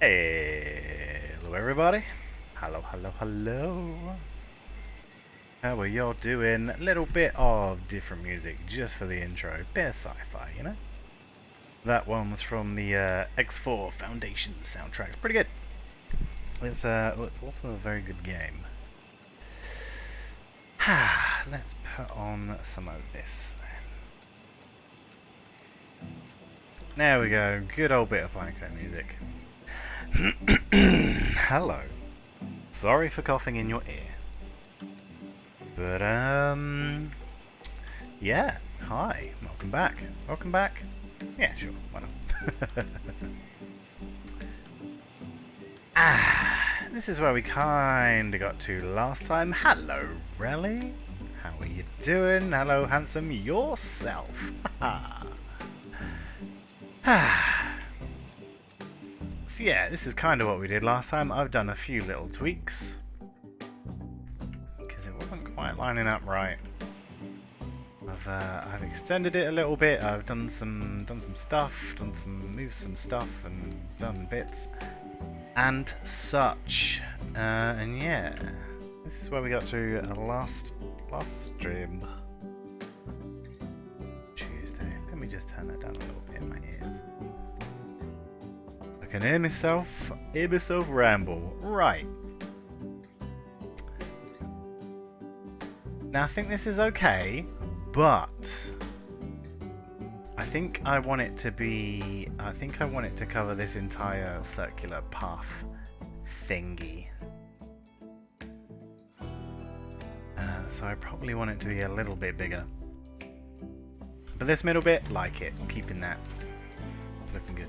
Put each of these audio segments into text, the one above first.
Hello everybody. Hello, hello, hello. How are y'all doing? A little bit of different music just for the intro. Bit of sci-fi, you know? That one was from the X4 Foundation soundtrack. Pretty good. It's also a very good game. Let's put on some of this. There we go. Good old bit of PlanCo music. Hello. Sorry for coughing in your ear. But, yeah. Hi. Welcome back. Welcome back. Yeah, sure. Why not? This is where we kinda got to last time. Hello, Relly. How are you doing? Hello, handsome yourself. So yeah, this is kind of what we did last time. I've done a few little tweaks because it wasn't quite lining up right. I've extended it a little bit. I've done some stuff, moved some stuff, and done bits and such. And yeah, this is where we got to last stream. Tuesday. Let me just turn that down a little bit in my ears. I can hear myself ramble. Right. Now I think this is okay, but I think I want it to cover this entire circular path thingy. So I probably want it to be a little bit bigger. But this middle bit, like it. Keeping that. It's looking good.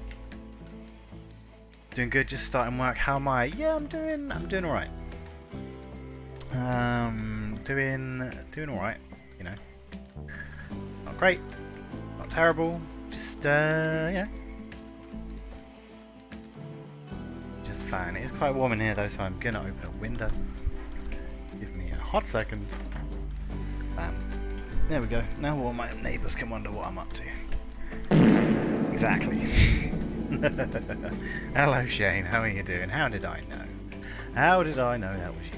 Doing good, just starting work. How am I? Yeah, I'm doing alright. Doing alright, you know. Not great, not terrible, just yeah. Just fine. It is quite warm in here though, so I'm gonna open a window. Give me a hot second. Bam. There we go. Now all my neighbours can wonder what I'm up to. Exactly. Hello Shane, how are you doing? How did I know? How did I know that was you?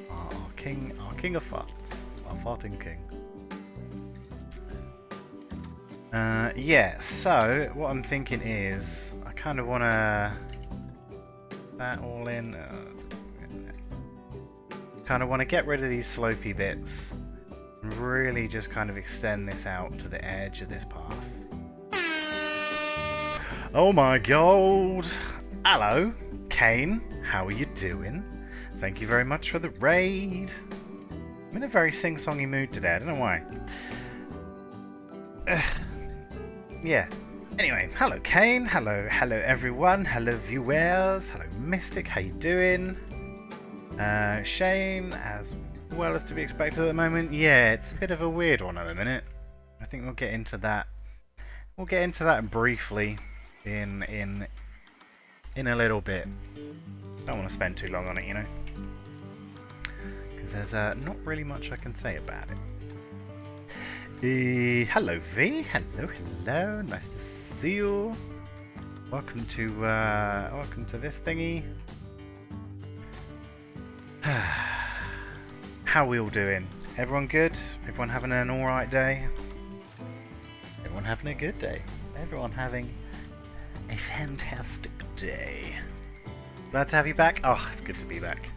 Our king of farts. Our farting king. Yeah, so what I'm thinking is I kind of want to that all in. Kind of want to get rid of these slopey bits and really just kind of extend this out to the edge of this path. Oh my god! Hello, Kane. How are you doing? Thank you very much for the raid. I'm in a very sing-songy mood today. I don't know why. Yeah. Anyway, hello, Kane. Hello everyone. Hello, viewers. Hello, Mystic. How you doing? Shane, as well as to be expected at the moment. Yeah, it's a bit of a weird one at the minute. I think we'll get into that. We'll get into that briefly. In a little bit. Don't want to spend too long on it, you know, because there's not really much I can say about it. Hello V, hello, nice to see you. Welcome to this thingy. How are we all doing? Everyone good? Everyone having an alright day? Everyone having a good day? Everyone having a fantastic day. Glad to have you back. Oh, it's good to be back.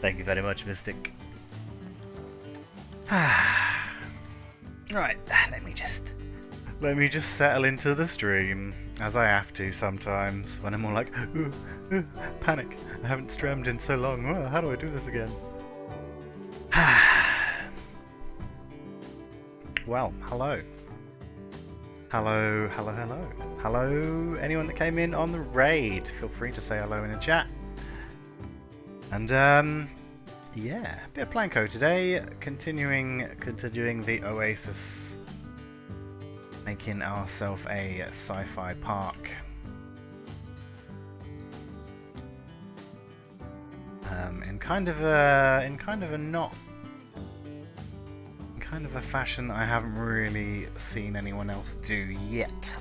Thank you very much, Mystic. Right, let me just settle into the stream, as I have to sometimes, when I'm all like, panic, I haven't streamed in so long, how do I do this again? Well, hello. Hello. Hello, anyone that came in on the raid. Feel free to say hello in the chat. And, yeah, a bit of PlanCo today. Continuing the Oasis. Making ourselves a sci-fi park. In kind of a fashion I haven't really seen anyone else do yet.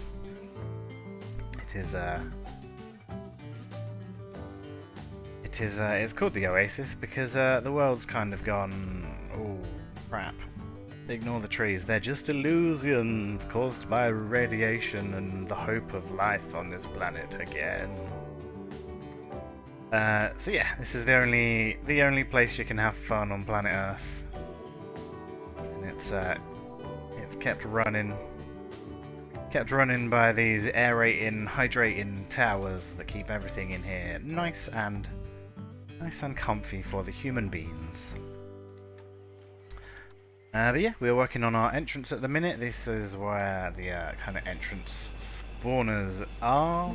It's called the Oasis because the world's kind of gone. Oh crap! Ignore the trees. They're just illusions caused by radiation and the hope of life on this planet again. So yeah, this is the only place you can have fun on planet Earth, and it's kept running by these aerating, hydrating towers that keep everything in here nice and comfy for the human beings. But yeah, we're working on our entrance at the minute. This is where the kind of entrance spawners are.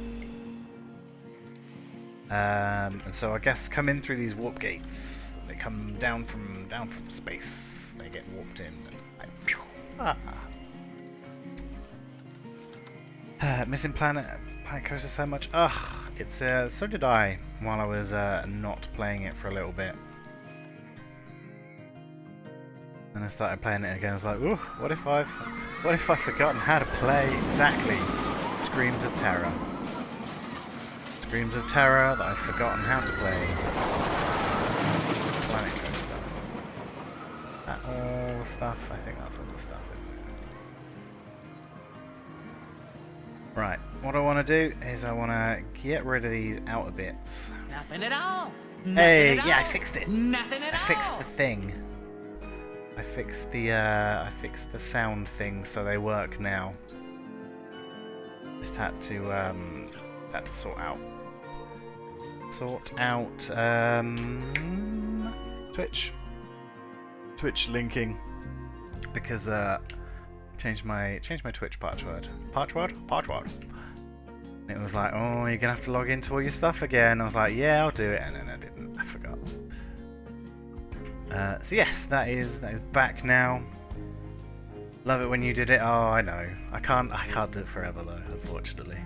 And so I guess come in through these warp gates. They come down from space. They get warped in. And missing planet Coaster so much. Ugh, it's so did I while I was not playing it for a little bit. And I started playing it again. I was like, ooh, what if I've forgotten how to play exactly? Screams of terror. Screams of terror that I've forgotten how to play. Planet Coaster. That all the stuff? I think that's all the stuff, isn't it? Right, what I want to do is I want to get rid of these outer bits. Nothing at all. Hey, yeah, I fixed it. Nothing at all. I fixed the thing. I fixed the sound thing so they work now. Just had to sort out Twitch linking because changed my Twitch password. And it was like, oh, you're gonna have to log into all your stuff again. I was like, yeah, I'll do it, and then I didn't. I forgot. So yes, that is back now. Love it when you did it. Oh, I know. I can't do it forever though, unfortunately.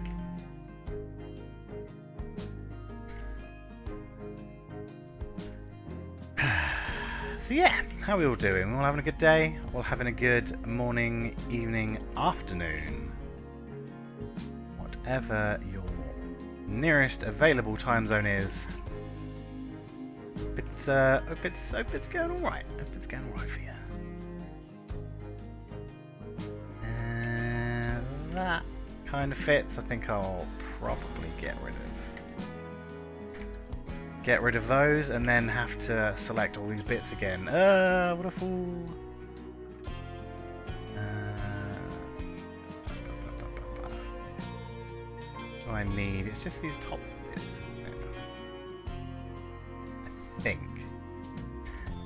So yeah, how are we all doing? We're all having a good day. We're all having a good morning, evening, afternoon. Whatever your nearest available time zone is. Hope it's going alright. Hope it's going alright for you. That kind of fits. I think I'll probably get rid of those and then have to select all these bits again. What a fool. What I need, it's just these top bits. I think.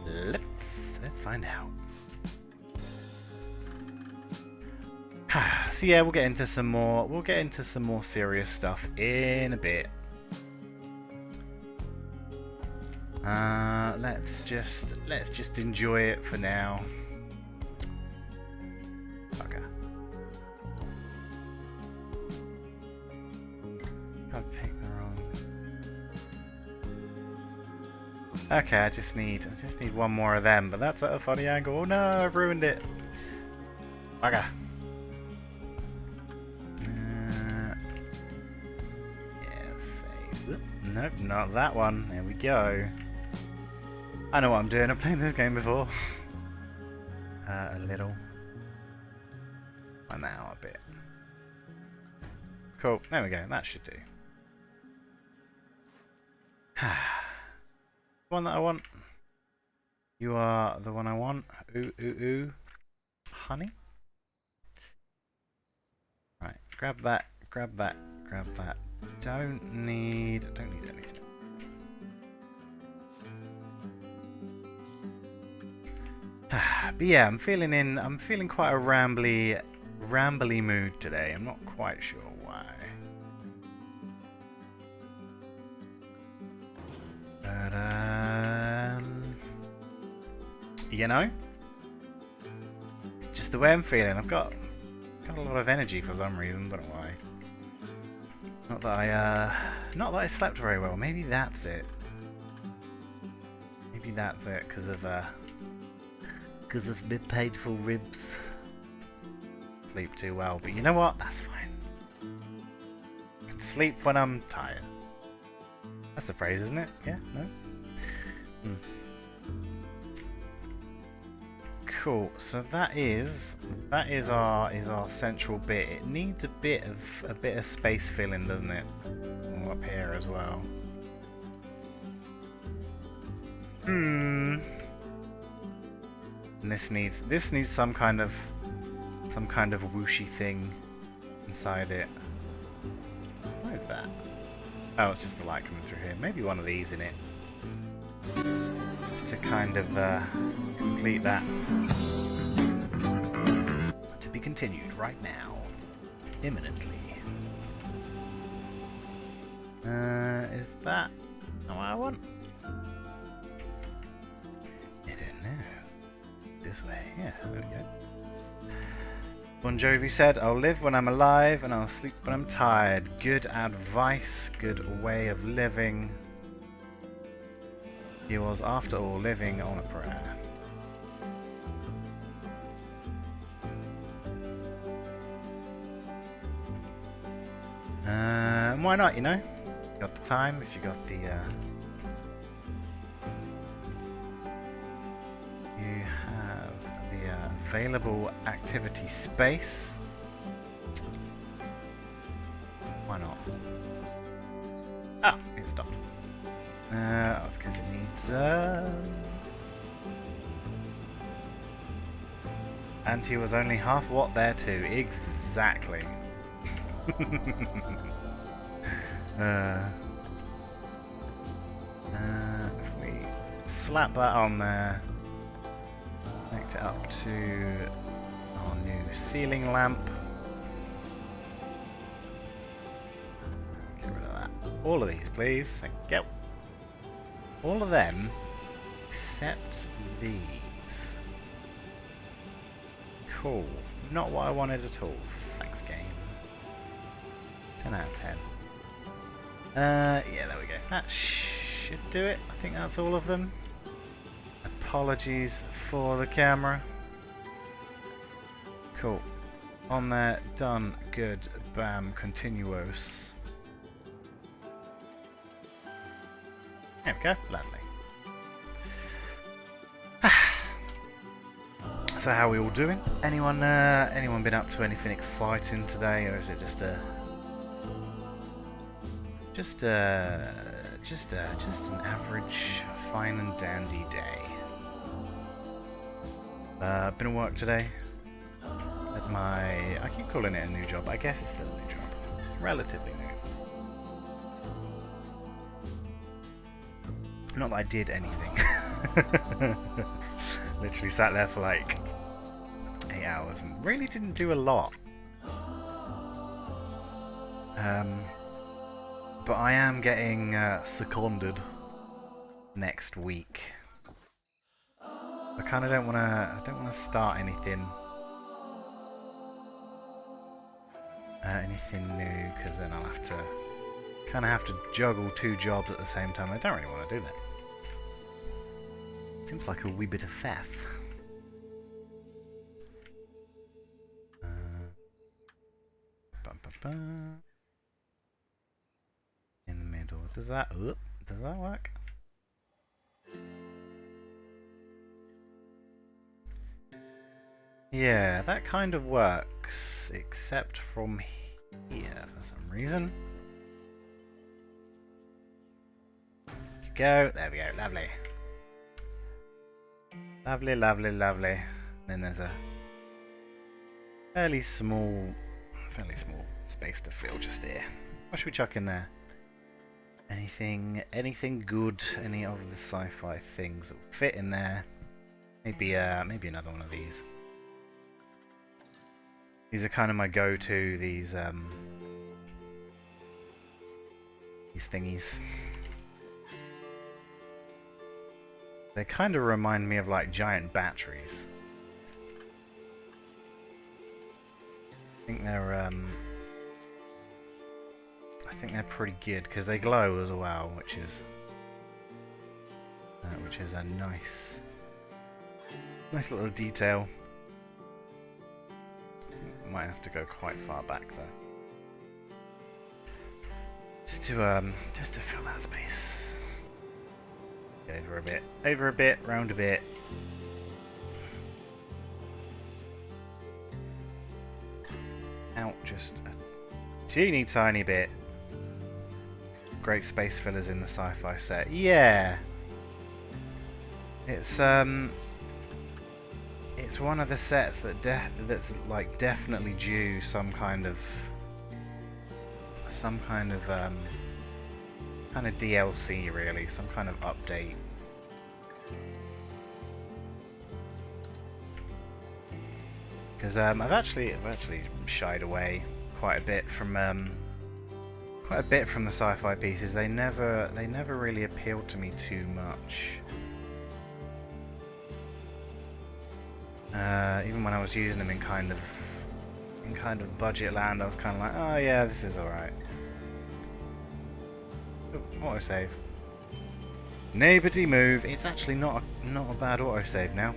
Let's find out. So yeah, we'll get into some more serious stuff in a bit. Let's just enjoy it for now. Okay. Can't pick the wrong. Okay, I just need one more of them, but that's at a funny angle. Oh no, I've ruined it. Okay. Yes. Nope, not that one. There we go. I know what I'm doing. I've played this game before. A little. And now a bit. Cool. There we go. That should do. One that I want. You are the one I want. Ooh, ooh, ooh. Honey. Right. Grab that. Grab that. Grab that. Don't need anything. But yeah, I'm feeling quite a rambly mood today. I'm not quite sure why. But you know, just the way I'm feeling. I've got a lot of energy for some reason. Don't know why. Not that I slept very well. Maybe that's it. Maybe that's it because of my painful ribs. Sleep too well, but you know what? That's fine. I can Sleep when I'm tired. That's the phrase, isn't it? Yeah? No? Hmm. Cool. So that is our central bit. It needs a bit of space filling, doesn't it? Up here as well. Hmm. And this needs some kind of whooshy thing inside it. What is that? Oh, it's just the light coming through here. Maybe one of these in it. Just to kind of complete that. To be continued right now. Imminently. Is that not what I want? I don't know. This way. Yeah, there we go. Bon Jovi said, I'll live when I'm alive and I'll sleep when I'm tired. Good advice, good way of living. He was, after all, living on a prayer. Why not, you know? You got the time, if you got the, you have the available activity space. Why not? Ah, it stopped. That's because it needs, and he was only half watt there too. Exactly. If we slap that on there, connect it up to our new ceiling lamp. Get rid of that. All of these, please. Thank you. All of them, except these. Cool. Not what I wanted at all. Thanks, game. 10 out of 10. Yeah, there we go. That should do it. I think that's all of them. Apologies for the camera. Cool. On there. Done. Good. Bam. Continuous. There we go. Lovely. So how are we all doing? Anyone been up to anything exciting today, or is it just an average, fine and dandy day? Been at work today. At I keep calling it a new job. I guess it's still a new job. Relatively new. Not that I did anything. Literally sat there for like 8 hours and really didn't do a lot. But I am getting seconded next week. I kind of don't want to start anything new, because then I'll have to juggle 2 jobs at the same time. I don't really want to do that. Seems like a wee bit of faff. In the middle. Does that work? Yeah, that kind of works, except from here for some reason. Go. There we go. Lovely. Lovely, lovely, lovely. Then there's a fairly small space to fill just here. What should we chuck in there? Anything good? Any of the sci-fi things that would fit in there? Maybe another one of these. These are kind of my go-to. These thingies. They kind of remind me of like giant batteries. I think they're pretty good because they glow as well, which is a nice little detail. Might have to go quite far back though. Just to fill that space. Over a bit, round a bit. Out just a teeny tiny bit. Great space fillers in the sci-fi set. Yeah. It's one of the sets that's like definitely due some kind of DLC, really, some kind of update. Because I've actually shied away quite a bit from the sci-fi pieces. They never really appealed to me too much. Even when I was using them in kind of budget land, I was kind of like, oh yeah, this is alright. Autosave. Neighborty move. It's actually not a bad autosave now.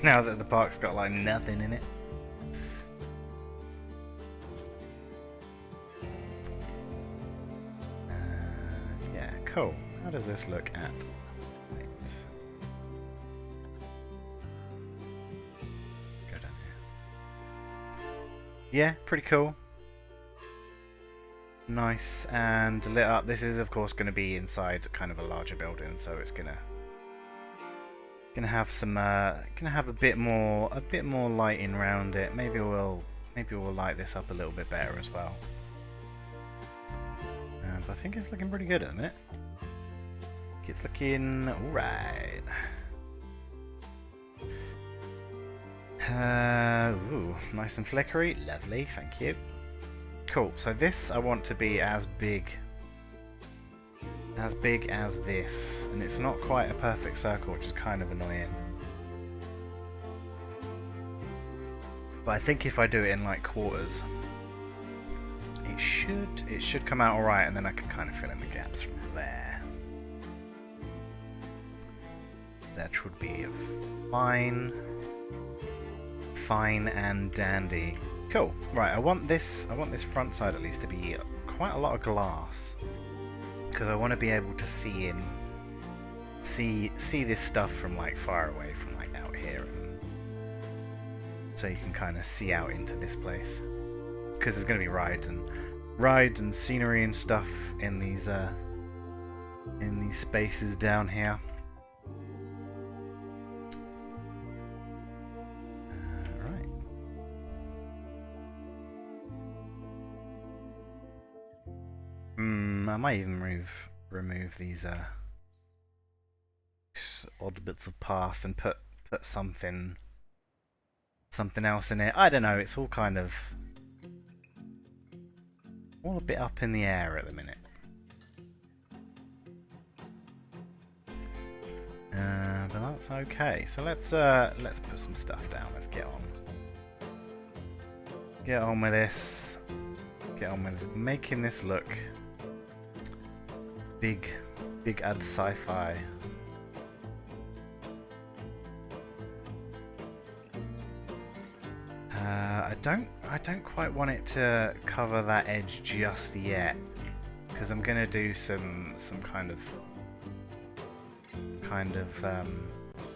Now that the park's got like nothing in it. Yeah, cool. How does this look at? Go down here. Yeah, pretty cool. Nice and lit up. This is of course going to be inside kind of a larger building, so it's gonna have some gonna have a bit more lighting around it. Maybe we'll light this up a little bit better as well. But I think it's looking pretty good at the minute. It's looking alright. Ooh, nice and flickery. Lovely, thank you. Cool, so this I want to be as big as this, and it's not quite a perfect circle, which is kind of annoying. But I think if I do it in like quarters, it should come out alright, and then I can kind of fill in the gaps from there. That should be fine and dandy. Cool. Right, I want this front side at least to be quite a lot of glass, because I want to be able to see this stuff from like far away, from like out here, and so you can kind of see out into this place, because there's going to be rides and scenery and stuff in these spaces down here. I might even remove these odd bits of path and put something else in it. I don't know. It's all kind of all a bit up in the air at the minute. But that's okay. So let's put some stuff down. Let's get on with this. Get on with making this look big ad sci-fi. I don't quite want it to cover that edge just yet, because I'm gonna do some kind of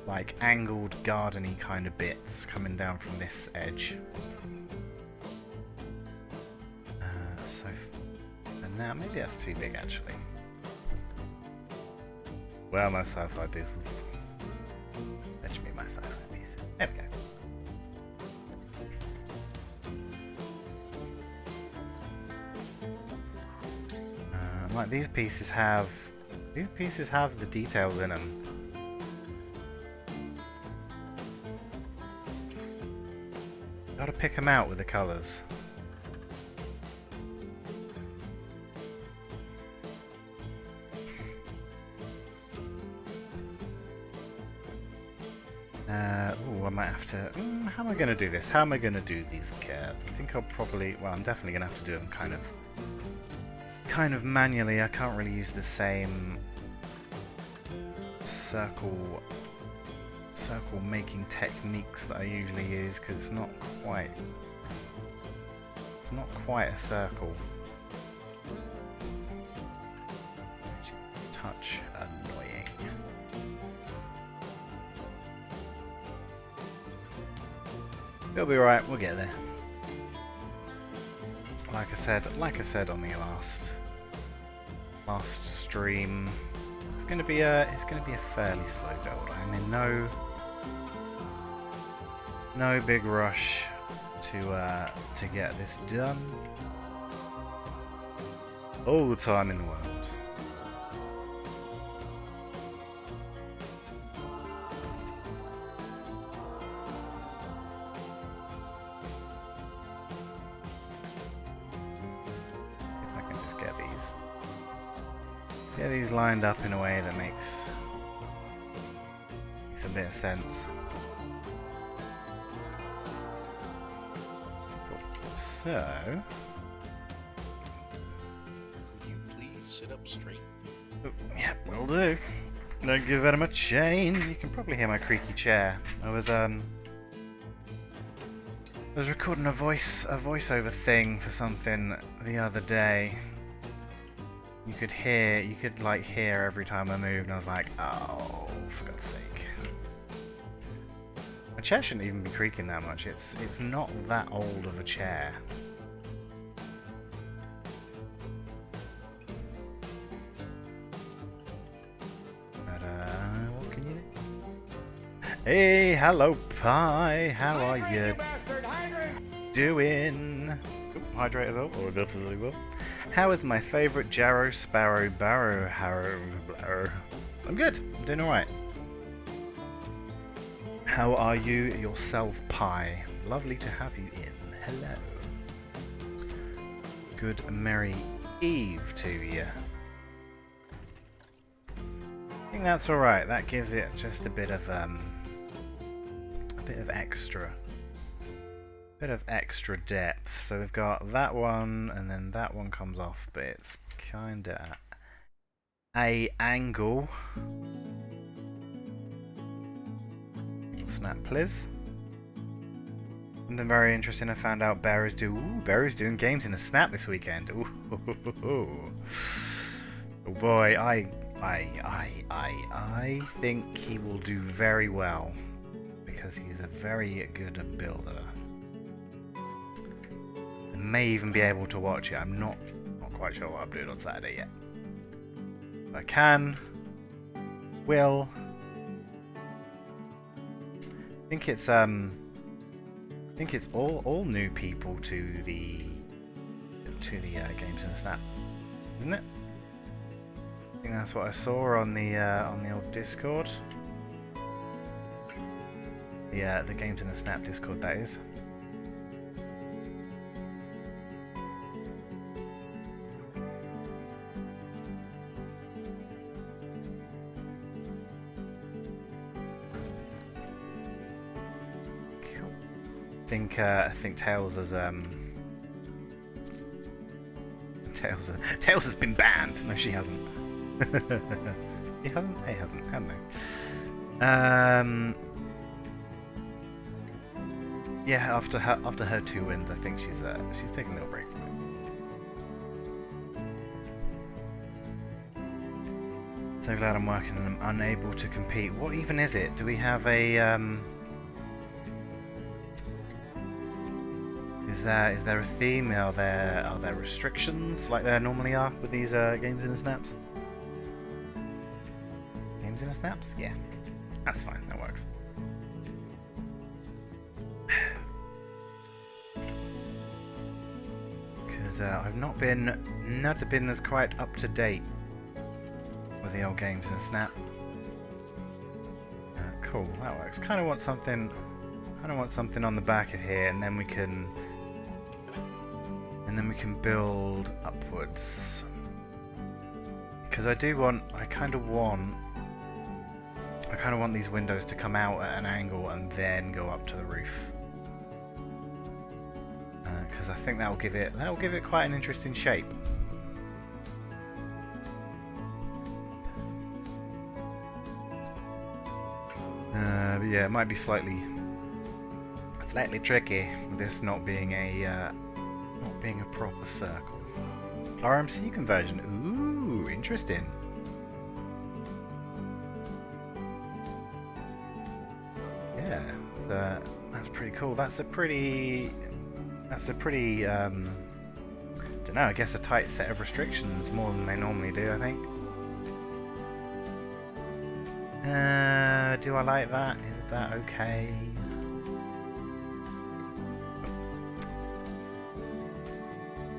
like angled gardeny kind of bits coming down from this edge. And now maybe that's too big actually. Well, my sci-fi pieces. Fetch me my sci-fi piece. There we go. Like these pieces have the details in them. Gotta pick them out with the colours. I might have to... how am I going to do this? How am I going to do these curves? I think I'll probably... Well, I'm definitely going to have to do them kind of manually. I can't really use the same circle making techniques that I usually use, because it's not quite a circle. touch annoying. It'll be alright, we'll get there. Like I said on the last stream, it's gonna be a fairly slow build. I'm in no big rush to get this done. All the time in the world. If I can just get these lined up in a way that makes a bit of sense. So, sit up straight. oh, yeah, will do. Don't give it a chain. You can probably hear my creaky chair. I was recording a voiceover thing for something the other day. You could hear every time I moved, and I was like, oh, for God's sake. My chair shouldn't even be creaking that much. It's not that old of a chair. Hey, hello, Pie. How are you doing? Oh, hydrate as well, or definitely will. How is my favourite Jarrow Sparrow Barrow Harrow? I'm good. I'm doing alright. How are you yourself, Pie? Lovely to have you in. Hello. Good merry eve to you. I think that's alright. That gives it just a bit of extra depth. So we've got that one, and then that one comes off, but it's kinda a angle. Snap, please. Something very interesting I found out. Barry's doing games in the Snap this weekend. Ooh. Oh boy, I think he will do very well, because he's a very good builder. And may even be able to watch it. I'm not quite sure what I'm doing on Saturday yet. If I can, will. I think it's all new people to the games in the Snap, isn't it? I think that's what I saw on the old Discord. The games in the Snap Discord, that is. I think Tails has Tails has been banned. No, she hasn't. He hasn't. He hasn't. Haven't they? Yeah. After her 2 wins, I think she's taking a little break from it. So glad I'm working and I'm unable to compete. What even is it? Do we have a Is there a theme? Are there restrictions like there normally are with these games in the Snaps? Games in the Snaps? Yeah, that's fine. That works. Because I've not been as quite up to date with the old games in the Snap. Cool, that works. Kind of want something on the back of here, and then we can build upwards. Because I kind of want these windows to come out at an angle and then go up to the roof. Because I think that'll give it quite an interesting shape. But yeah, it might be slightly tricky with this not being a proper circle. RMC conversion. Ooh, interesting. That's pretty cool. That's a pretty don't know, I guess a tight set of restrictions, more than they normally do, I think. Do I like that? Is that okay?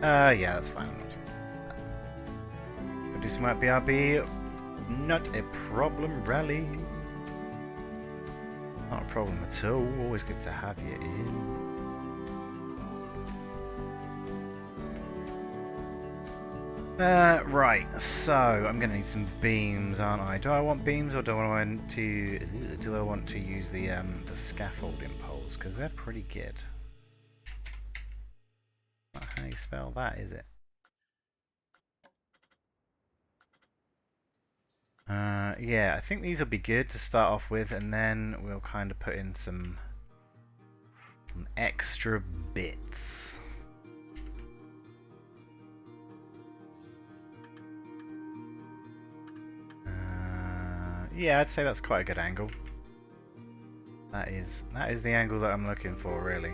Yeah, that's fine. This might be RB. Not a problem, rally. Not a problem at all. Always good to have you in. Right, so I'm gonna need some beams, aren't I? Do I want beams, or do I want to use the scaffolding poles? Because they're pretty good. Not how you spell that, is it? Yeah, I think these will be good to start off with, and then we'll kind of put in some extra bits. Yeah, I'd say that's quite a good angle. That is the angle that I'm looking for, really.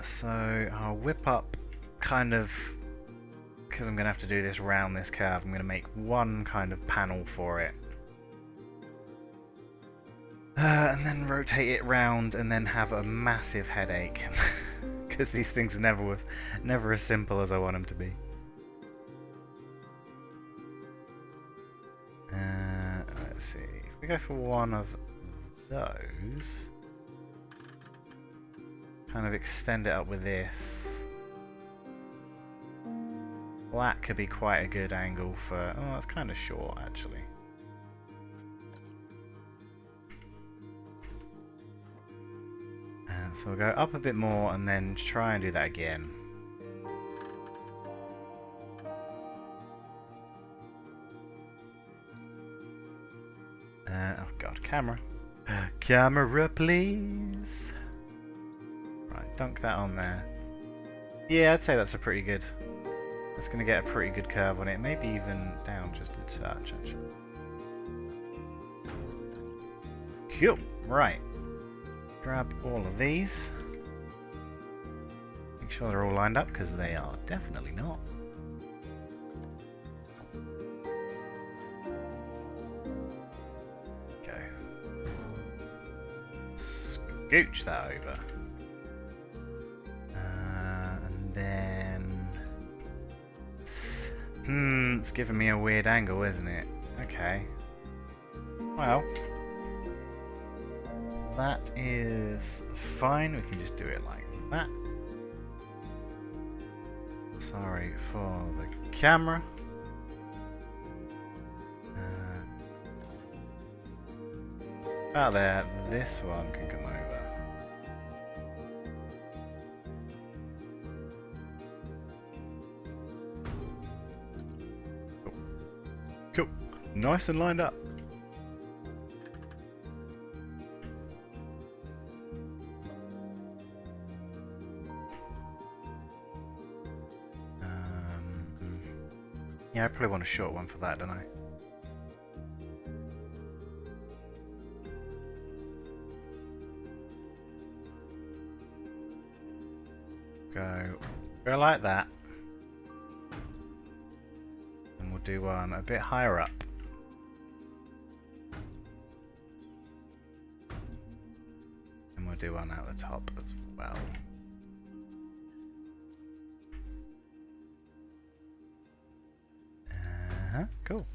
So I'll whip up kind of, because I'm going to have to do this round this curve, I'm going to make one kind of panel for it. And then rotate it round and then have a massive headache. Because these things never as simple as I want them to be. Let's see, if we go for one of those, kind of extend it up with this. Well, that could be quite a good angle for... Oh, that's kind of short, actually. So we'll go up a bit more and then try and do that again. Oh god, camera. Camera, please. Right, dunk that on there. Yeah, I'd say that's a pretty good... That's going to get a pretty good curve on it. Maybe even down just a touch, actually. Cool. Right. Grab all of these. Make sure they're all lined up, because they are definitely not. Scooch that over. And then... it's giving me a weird angle, isn't it? Okay. Well, that is fine. We can just do it like that. Sorry for the camera. About there, this one can come over. Cool. Nice and lined up. Yeah, I probably want a short one for that, don't I? Go like that. And we'll do one a bit higher up. And we'll do one at the top as well. Cool.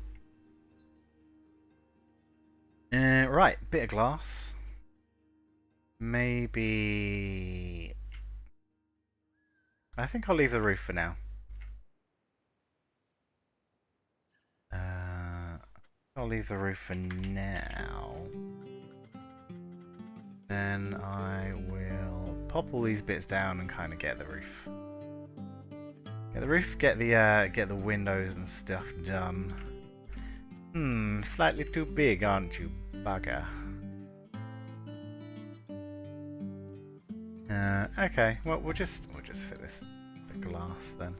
Right, bit of glass. Maybe... I think I'll leave the roof for now. I'll leave the roof for now. Then I will pop all these bits down and kind of get the roof. Get the roof, get the windows and stuff done. Slightly too big, aren't you, bugger? Okay, well we'll just fit this the glass then.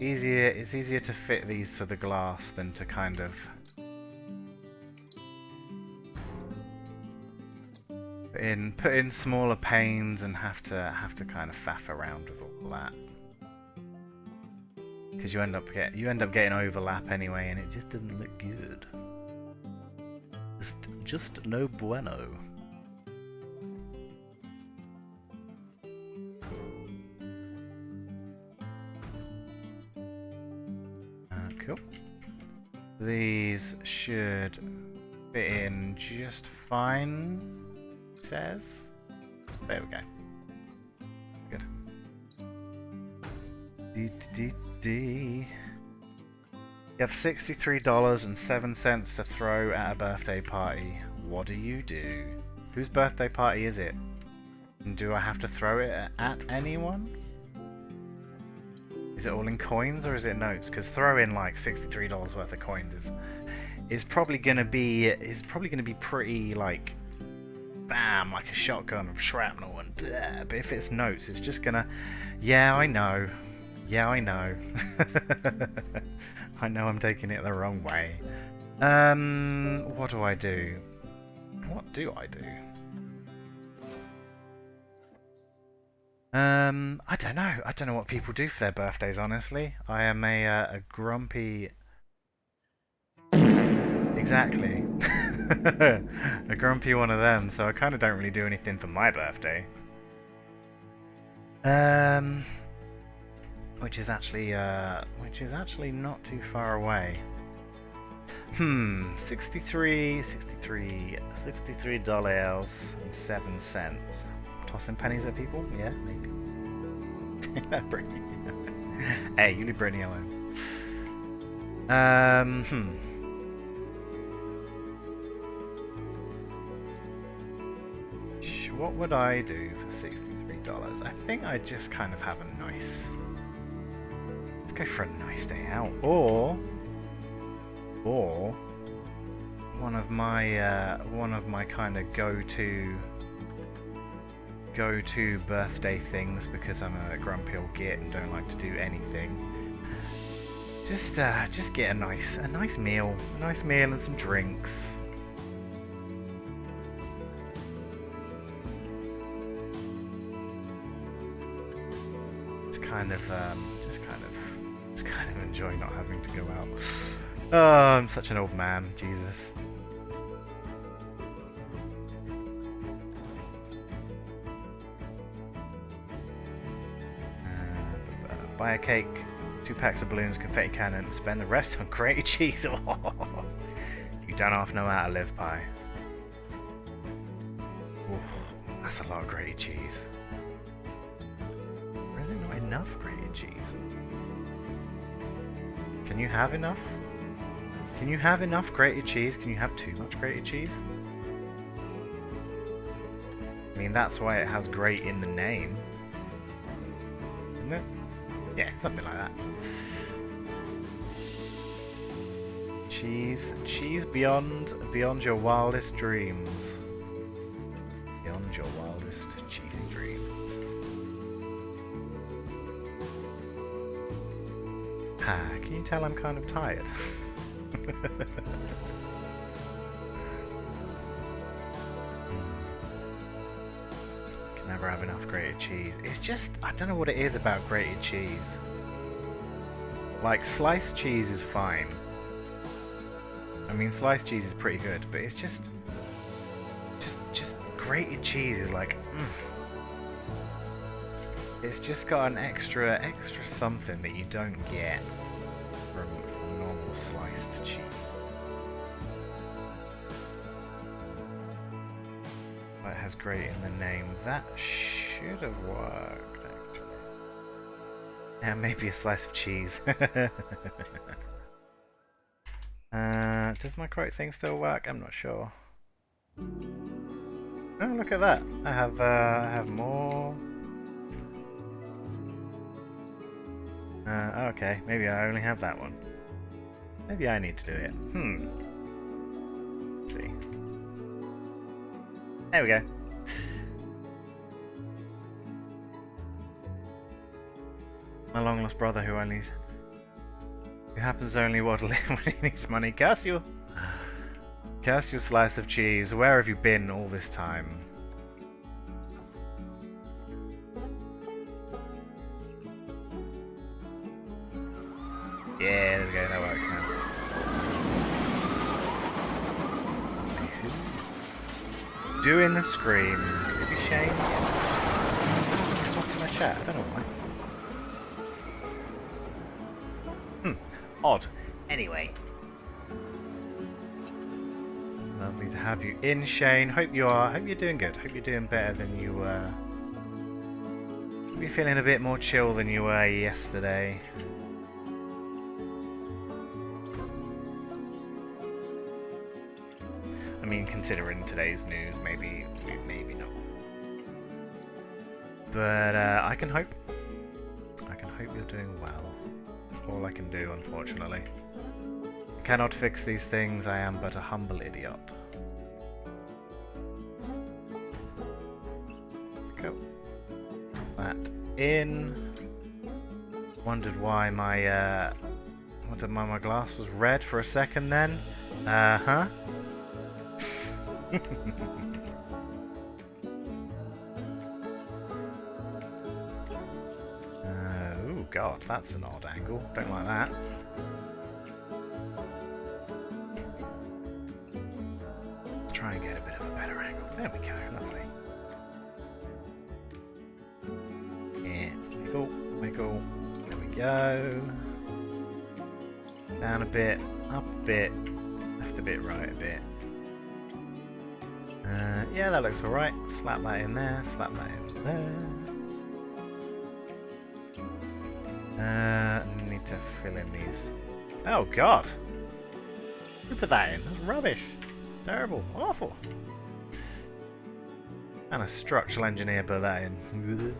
Easier. It's easier to fit these to the glass than to kind of put in smaller panes and have to kind of faff around with all that. Because you end up getting overlap anyway, and it just doesn't look good. Just no bueno. Cool. These should fit in just fine. It says. There we go. Good. You have $63.07 to throw at a birthday party. What do you do? Whose birthday party is it? And do I have to throw it at anyone? Is it all in coins or is it notes? Because throwing like $63 worth of coins is probably gonna be pretty like bam, like a shotgun of shrapnel and blah. But if it's notes, it's just gonna. Yeah, I know. Yeah, I know. I know I'm taking it the wrong way. What do I do? What do I do? I don't know. I don't know what people do for their birthdays, honestly. I am a grumpy... Exactly. A grumpy one of them, so I kind of don't really do anything for my birthday. Which is actually not too far away. $63.07. Tossing pennies at people? Yeah, maybe. Hey, you leave Brittany alone. What would I do for $63? I think I'd just kind of have a nice... Let's go for a nice day out. Or one of my kind of go-to birthday things, because I'm a grumpy old git and don't like to do anything. Just get a nice meal and some drinks. Just kind of enjoy not having to go out. Oh, I'm such an old man, Jesus. Buy a cake, 2 packs of balloons, confetti cannon, and spend the rest on grated cheese. You don't half know how to live, pie. Ooh, that's a lot of grated cheese. Or is it not enough grated cheese? Can you have enough? Can you have enough grated cheese? Can you have too much grated cheese? I mean, that's why it has grate in the name. Isn't it? Yeah, something like that. Cheese beyond your wildest dreams. Beyond your wildest cheesy dreams. Can you tell I'm kind of tired? Can never have enough grated cheese. It's just, I don't know what it is about grated cheese. Like, sliced cheese is fine. I mean, sliced cheese is pretty good, but it's just grated cheese is like, It's just got an extra something that you don't get from normal sliced cheese. It has grate in the name. That should have worked, actually. Yeah, maybe a slice of cheese. Does my quote thing still work? I'm not sure. Oh, look at that! I have more. Okay, maybe I only have that one. Maybe I need to do it. Let's see. There we go. My long lost brother who only It happens only waddling when he needs money. Curse you! Curse your slice of cheese. Where have you been all this time? Yeah, there we go, that works now. Doing the scream. Could it be Shane? Yes. It doesn't come up in my chat, I don't know why. Odd. Anyway. Lovely to have you in, Shane. Hope you're doing good. Hope you're doing better than you were. Hope you're feeling a bit more chill than you were yesterday. I mean, considering today's news, maybe not. But I can hope. I can hope you're doing well. That's all I can do, unfortunately. I cannot fix these things. I am but a humble idiot. Go. That in. Wondered why my glass was red for a second then. Huh? Oh god, that's an odd angle. Don't like that. Let's try and get a bit of a better angle. There we go, lovely. Yeah, wiggle. There we go. Down a bit, up a bit, left a bit, right a bit. Yeah, that looks alright. Slap that in there, slap that in there. Need to fill in these. Oh god! Who put that in? That's rubbish. Terrible. Awful. And a structural engineer put that in.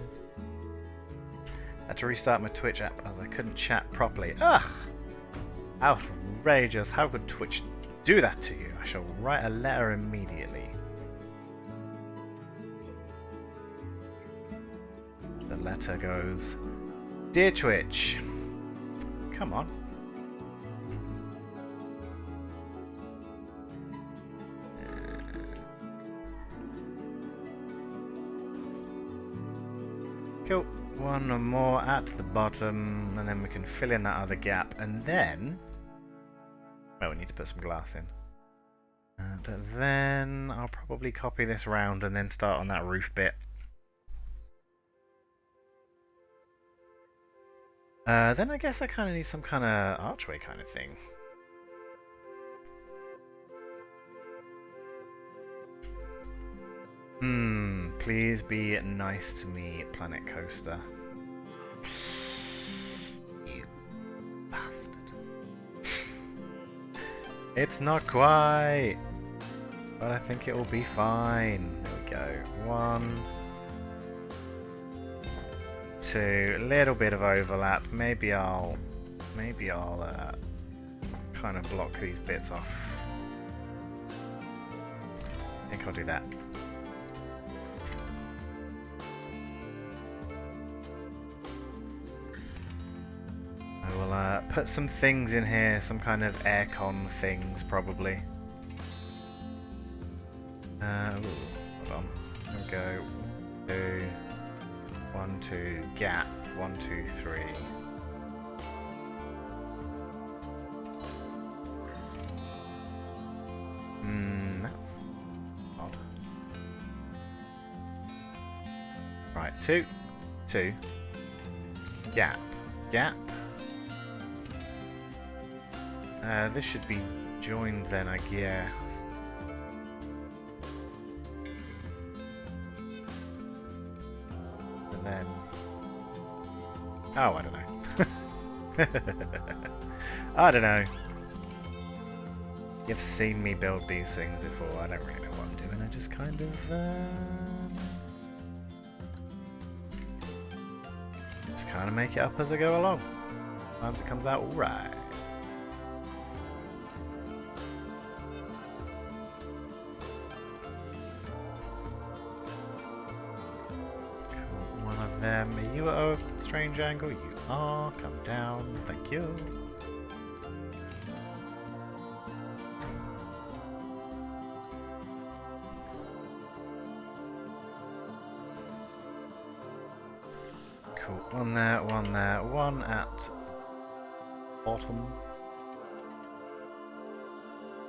Had to restart my Twitch app as I couldn't chat properly. Ugh! Outrageous. How could Twitch do that to you? I shall write a letter immediately. The letter goes, Dear Twitch, come on. Cool. One more at the bottom, and then we can fill in that other gap, and then... well, we need to put some glass in. And then I'll probably copy this round and then start on that roof bit. Then I guess I kind of need some kind of archway kind of thing. Please be nice to me, Planet Coaster. You bastard. It's not quite, but I think it will be fine. There we go. 1, 2, little bit of overlap. Maybe I'll kind of block these bits off. I think I'll do that. I will put some things in here, some kind of aircon things probably. Hold on. There we go. 2, 1, 2, gap. 1, 2, 3. That's odd. Right, 2, 2, gap, gap. This should be joined then, I guess. And then... oh, I don't know. I don't know. You've seen me build these things before. I don't really know what I'm doing. I just kind of... just kind of make it up as I go along. Sometimes it comes out alright. Are you at a strange angle? You are. Come down. Thank you. cool. One there, one there, one at bottom.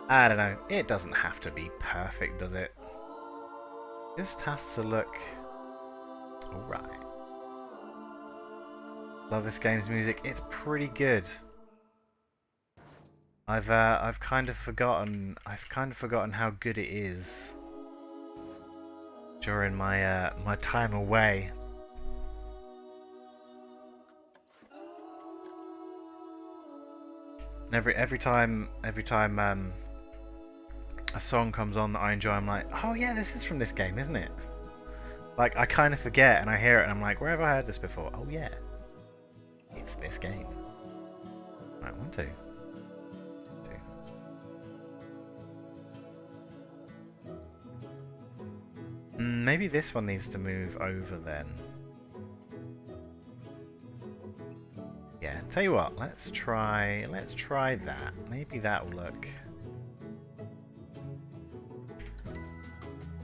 I don't know. It doesn't have to be perfect, does it? Just has to look alright. Love this game's music. It's pretty good. I've kind of forgotten how good it is during my my time away. And every time a song comes on that I enjoy, I'm like, oh yeah, this is from this game, isn't it? Like, I kind of forget, and I hear it, and I'm like, where have I heard this before? Oh yeah, it's this game. Right, 1, 2. Maybe this one needs to move over then. Yeah, tell you what, let's try that. Maybe that'll look...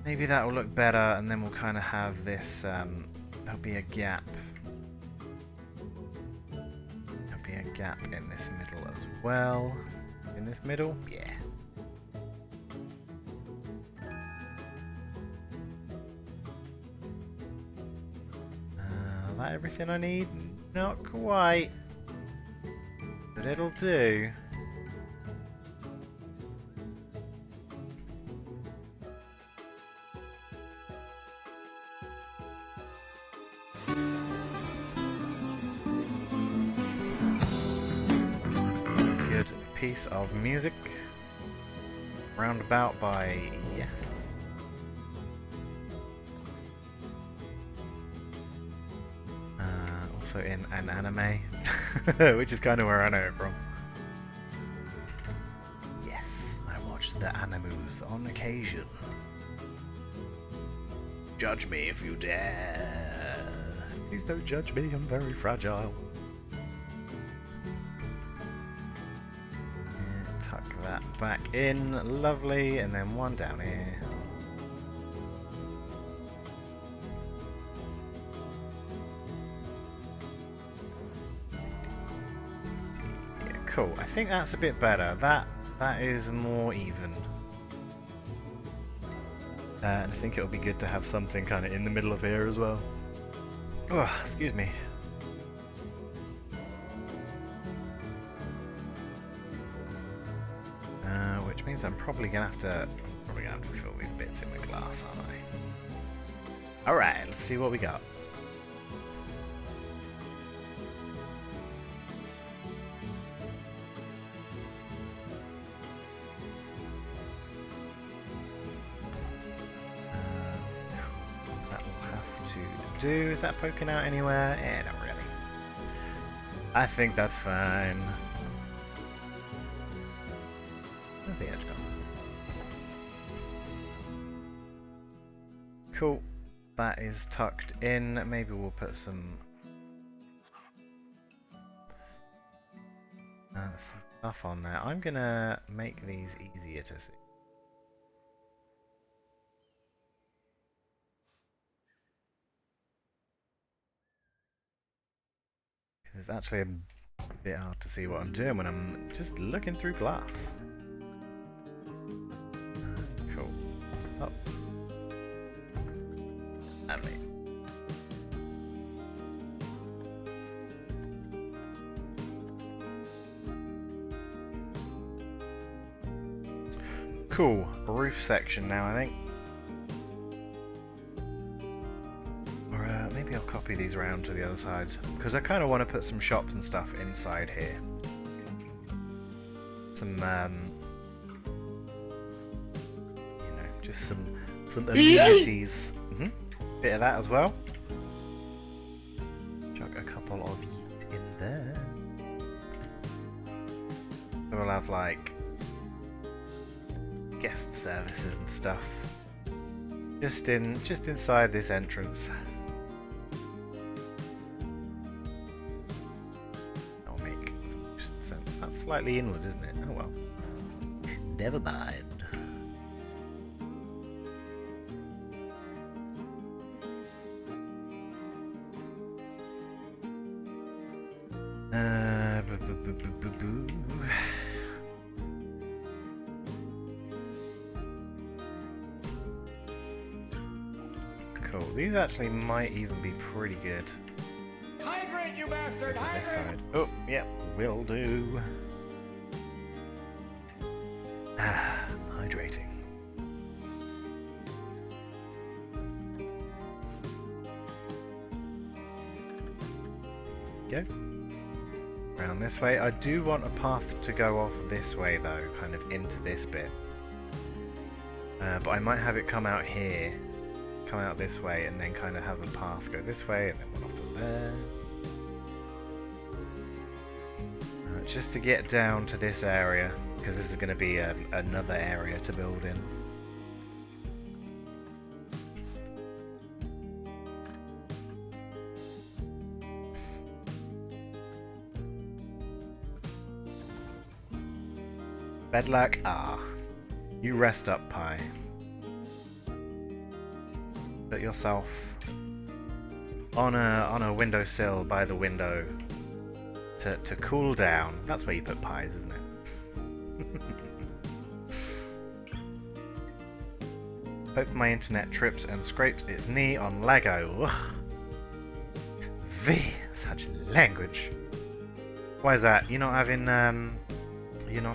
Maybe that will look better, and then we'll kind of have this, there'll be a gap. There'll be a gap in this middle as well. In this middle? Yeah. Is that everything I need? Not quite. But it'll do. Piece of music. Roundabout by yes. Also in an anime, which is kind of where I know it from. Yes, I watch the animus on occasion. Judge me if you dare. Please don't judge me, I'm very fragile. That back in, lovely, and then one down here. Yeah, cool. I think that's a bit better. That is more even. And I think it'll be good to have something kind of in the middle of here as well. Oh, excuse me. Which means I'm probably gonna have to fill these bits in with glass, aren't I? Alright, let's see what we got. That will have to do. Is that poking out anywhere? Eh, not really. I think that's fine. Where's the edge gone? Cool. That is tucked in. Maybe we'll put some stuff on there. I'm gonna make these easier to see. It's actually a bit hard to see what I'm doing when I'm just looking through glass. Cool. Oh. Lovely. Cool. Roof section now, I think. Or maybe I'll copy these around to the other sides, because I kind of want to put some shops and stuff inside here. Some, you know, just some amenities. Bit of that as well. Chuck a couple of yeet in there. So we'll have like guest services and stuff just inside this entrance. That'll make sense. That's slightly inward, isn't it? Oh well. Never mind. Boo, boo, boo, boo. Cool. These actually might even be pretty good. Hydrate, you bastard! This Hydrate! side. Oh, yeah, will do. Ah, hydrating. Go. Around this way. I do want a path to go off this way though, kind of into this bit. But I might have it come out here, come out this way, and then kind of have a path go this way, and then one off to there. Just to get down to this area, because this is going to be another area to build in. Bedlack, you rest up, Pie. Put yourself on a windowsill by the window to cool down. That's where you put pies, isn't it? Hope my internet trips and scrapes its knee on Lego. V, such language. Why is that? You're not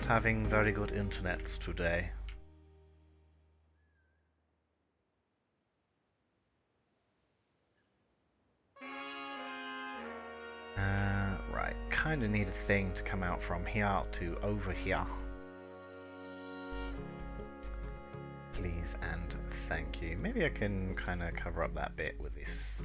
having very good internet today. Right, kind of need a thing to come out from here to over here. Please and thank you. Maybe I can kind of cover up that bit with this.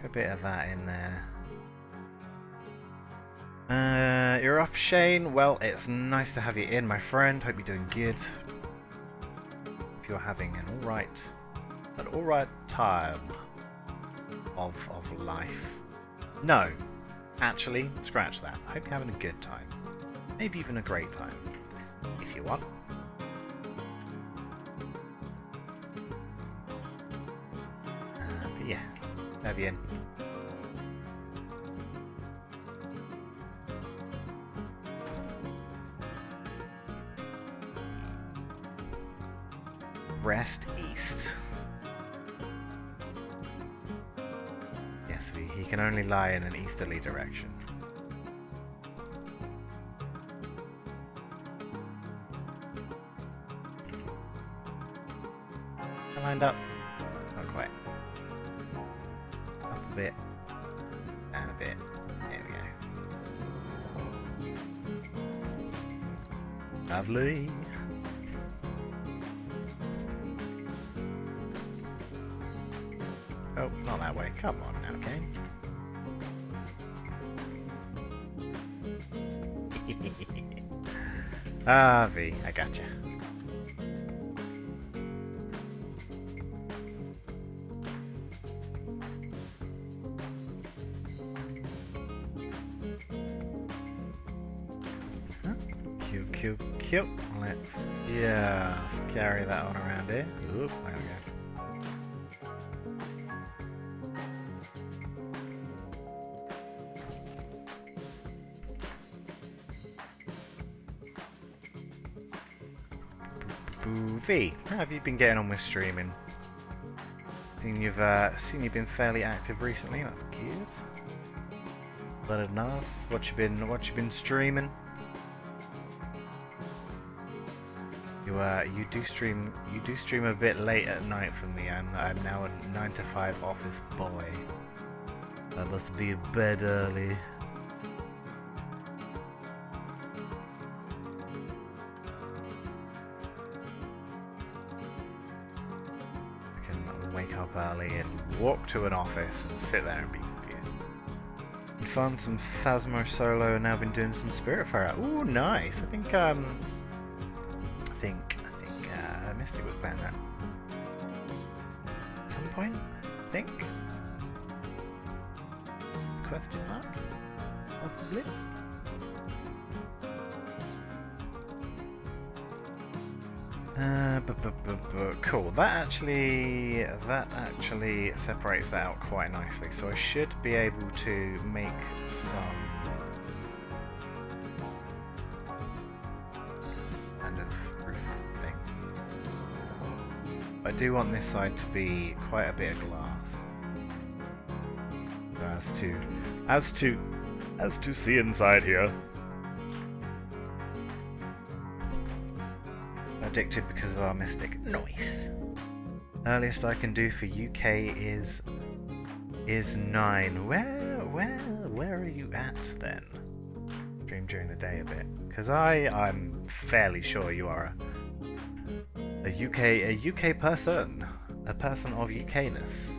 A bit of that in there. You're off, Shane. Well, it's nice to have you in, my friend. Hope you're doing good. If you're having an alright time of life. No, actually, scratch that. I hope you're having a good time. Maybe even a great time, if you want. But yeah, have you in. Rest east. Yes, he can only lie in an easterly direction. I lined up. Not quite. Up a bit. And a bit. There we go. Lovely. Oh, not that way. Come on now, game. V, I gotcha. Huh? Cute. Let's just carry that one around here. Oop, there we go. V, how have you been getting on with streaming? Seen you've been fairly active recently. That's good. Let it know what you been streaming. You do stream a bit late at night for me. I'm now a 9 to 5 office boy. I must be in bed early. Wake up early and walk to an office and sit there and be confused. You found some Phasmo solo and now been doing some Spiritfarer. Ooh, nice. I think Mystic was playing that at some point. I think. Question mark? Possibly. Cool. That actually separates that out quite nicely. So I should be able to make some kind of roof thing. I do want this side to be quite a bit of glass. As to see inside here. Addicted because of our mystic. Nice. Earliest I can do for UK is 9. Where are you at then? Stream during the day a bit, because I'm fairly sure you are a UK person, a person of UKness.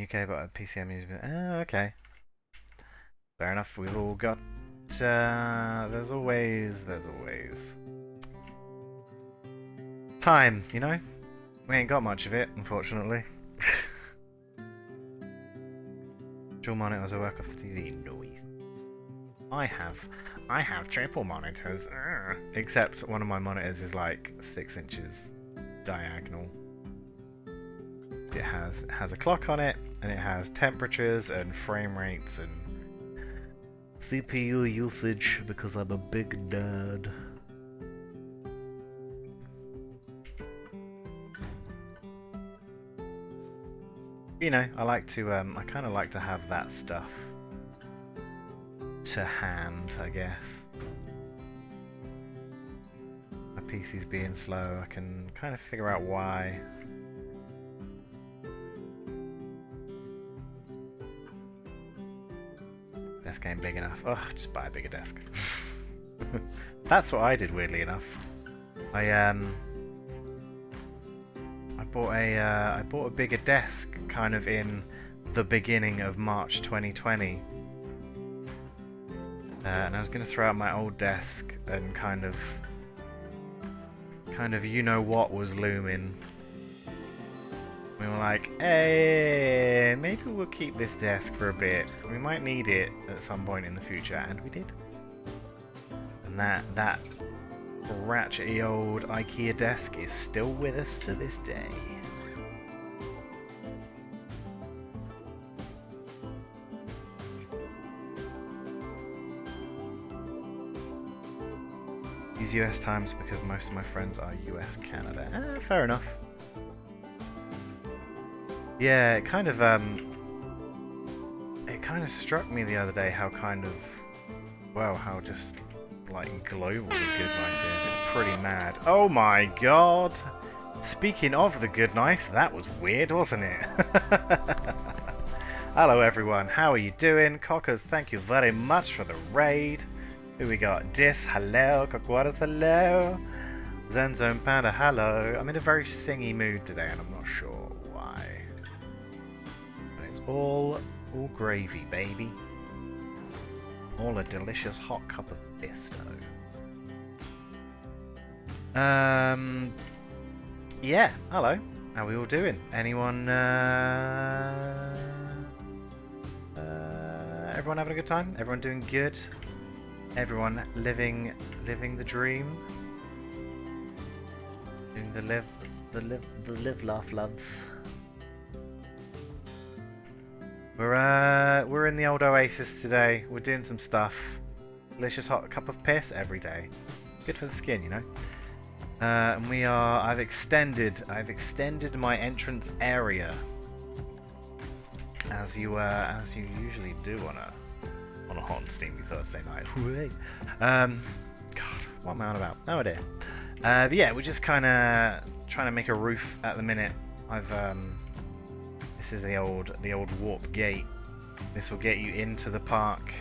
UK, but PCM is. Oh, okay. Fair enough. We've all got. There's always time, you know. We ain't got much of it, unfortunately. Dual monitors I work off the TV. Noise. I have triple monitors. Except one of my monitors is like 6 inches diagonal. It has a clock on it, and it has temperatures and frame rates and CPU usage because I'm a big nerd. You know, I like to I kind of like to have that stuff to hand, I guess. My PC's being slow. I can kind of figure out why. Desk ain't big enough. Oh, just buy a bigger desk. That's what I did, weirdly enough. I bought a bigger desk kind of in the beginning of March 2020. And I was gonna throw out my old desk and kind of you know what was looming. We were like, hey, maybe we'll keep this desk for a bit. We might need it at some point in the future, and we did. And that ratchety old IKEA desk is still with us to this day. Use US times because most of my friends are US Canada. Fair enough. Yeah, it kind of struck me the other day how how just like global the Good Night is. It's pretty mad. Oh my god! Speaking of the Good Night, that was weird, wasn't it? Hello everyone, how are you doing? Cockers, thank you very much for the raid. Who we got? Dis, hello. Cockwatters, hello. Zenzone Panda, hello. I'm in a very singy mood today and I'm not sure why. All gravy, baby. All a delicious hot cup of bisto. Yeah, hello. How are we all doing? Anyone, everyone having a good time? Everyone doing good? Everyone living the dream? Doing the live, laugh, loves. We're in the old Oasis today. We're doing some stuff. Delicious hot cup of piss every day. Good for the skin, you know. And we are. I've extended my entrance area, as you usually do on a hot and steamy Thursday night. God, what am I on about? Oh dear. But yeah, we're just kind of trying to make a roof at the minute. This is the old warp gate. This will get you into the park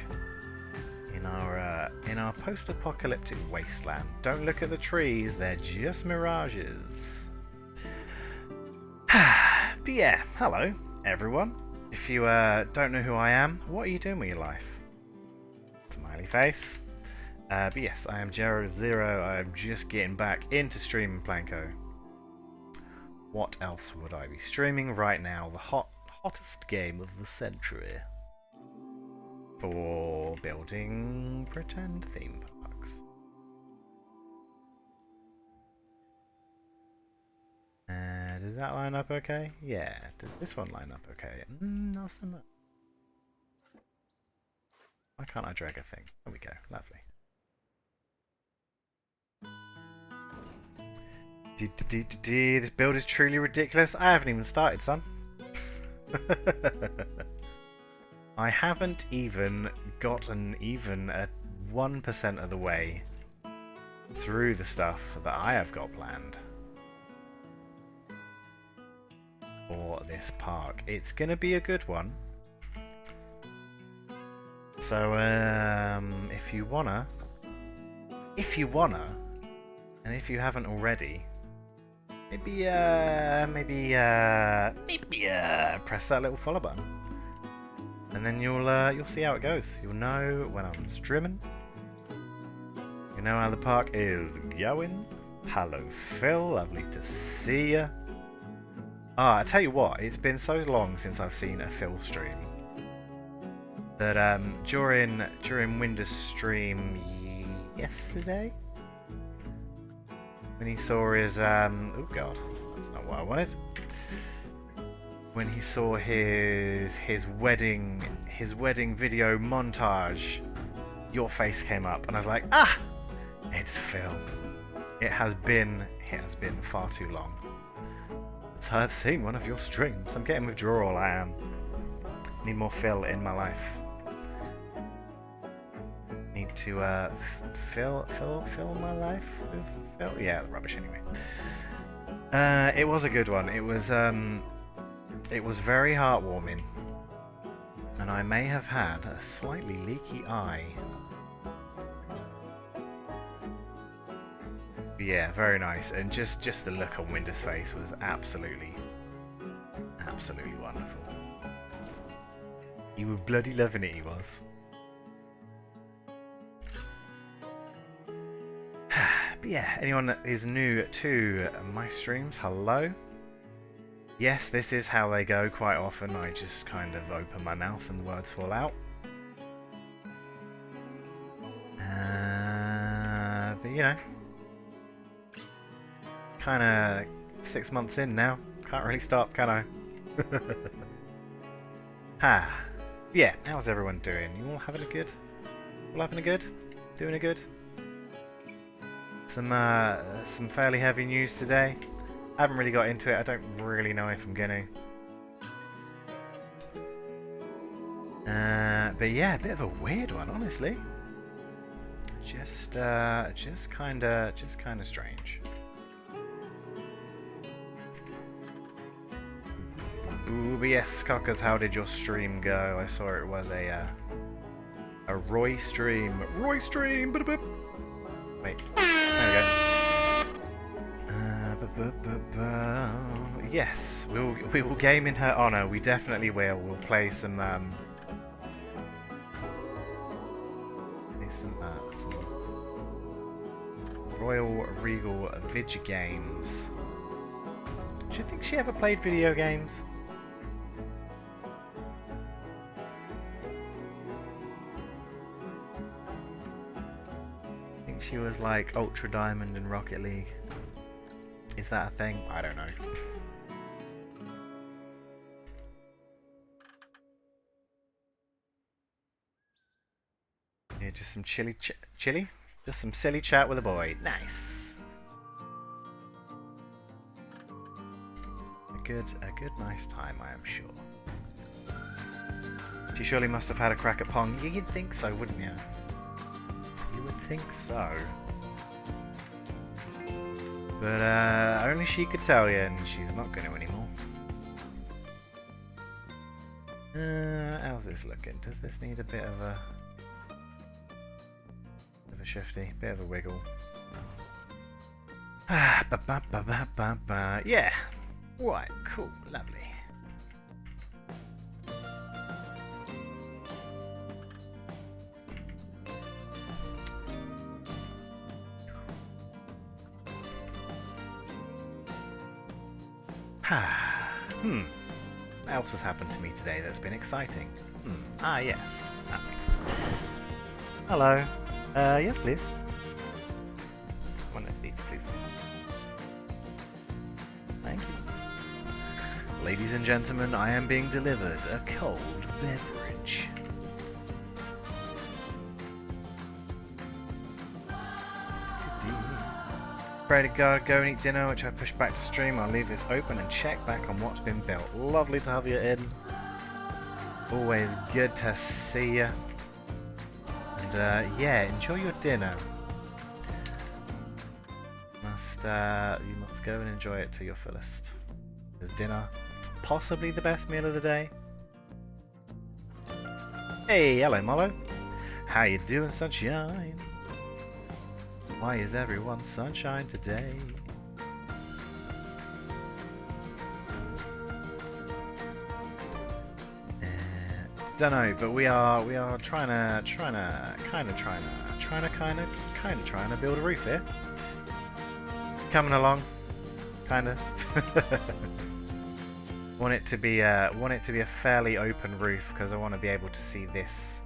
in our post-apocalyptic wasteland. Don't look at the trees; they're just mirages. But yeah, hello everyone. If you don't know who I am, what are you doing with your life? Smiley face. But yes, I am Jero0. I am just getting back into streaming PlanCo. What else would I be streaming right now? The hottest game of the century. For building pretend theme parks. Does that line up okay? Yeah. Does this one line up okay? Not so much. Why can't I drag a thing? There we go. Lovely. This build is truly ridiculous. I haven't even started, son. I haven't even gotten even at 1% of the way through the stuff that I have got planned for this park. It's gonna be a good one. So if you wanna, and if you haven't already, maybe press that little follow button, and then you'll see how it goes. You'll know when I'm streaming. You know how the park is going. Hello, Phil. Lovely to see ya. I tell you what, it's been so long since I've seen a Phil stream that during Windows stream yesterday, when he saw his oh god, that's not what I wanted. When he saw his wedding video montage, your face came up, and I was like, ah, it's Phil. It has been far too long since I've seen one of your streams. I'm getting withdrawal. I am. Need more Phil in my life. Need to fill my life with Phil. Yeah, rubbish anyway. It was a good one. It was very heartwarming, and I may have had a slightly leaky eye. But yeah, very nice, and just the look on Windows' face was absolutely wonderful. He was bloody loving it, he was. But yeah, anyone that is new to my streams, hello. Yes, this is how they go quite often. I just kind of open my mouth and the words fall out. But you know, kind of 6 months in now. Can't really stop, can I? Yeah, how's everyone doing? You all having a good? All having a good? Doing a good? Some fairly heavy news today. I haven't really got into it. I don't really know if I'm gonna. But yeah, a bit of a weird one, honestly. Just kind of strange. Ooh, but yes, Cockers, how did your stream go? I saw it was a Roy stream. Roy stream! Wait, there we go. Yes, we will game in her honour. We definitely will. We'll play some Royal Regal Vidge games. Do you think she ever played video games? I think she was like Ultra Diamond in Rocket League. Is that a thing? I don't know. Yeah, just some chilly? Just some silly chat with a boy. Nice. A good, nice time, I am sure. She surely must have had a crack at Pong. You'd think so, wouldn't you? You would think so. But only she could tell you, and she's not going to anymore. How's this looking? Does this need a bit of a shifty, bit of a wiggle? Yeah. Right. Cool. Lovely. What else has happened to me today that's been exciting? Yes. Ah. Hello. Yes, please. One of these, please. Thank you. Ladies and gentlemen, I am being delivered a cold beverage. Ready to go and eat dinner, which I push back to stream. I'll leave this open and check back on what's been built. Lovely to have you in. Always good to see you. And yeah, enjoy your dinner. You must go and enjoy it to your fullest. Is dinner possibly the best meal of the day? Hey, hello Molo. How you doing, sunshine? Why is everyone sunshine today? Don't know, but we are trying to build a roof here. Coming along, kind of. want it to be a fairly open roof because I want to be able to see this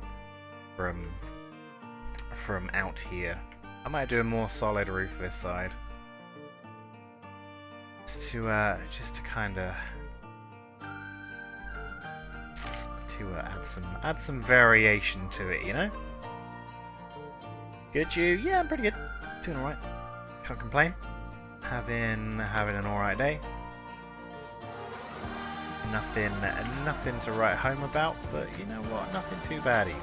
from out here. I might do a more solid roof this side, just to add some variation to it, you know. Good, you? Yeah, I'm pretty good. Doing all right. Can't complain. Having an all right day. Nothing to write home about, but you know what? Nothing too bad either.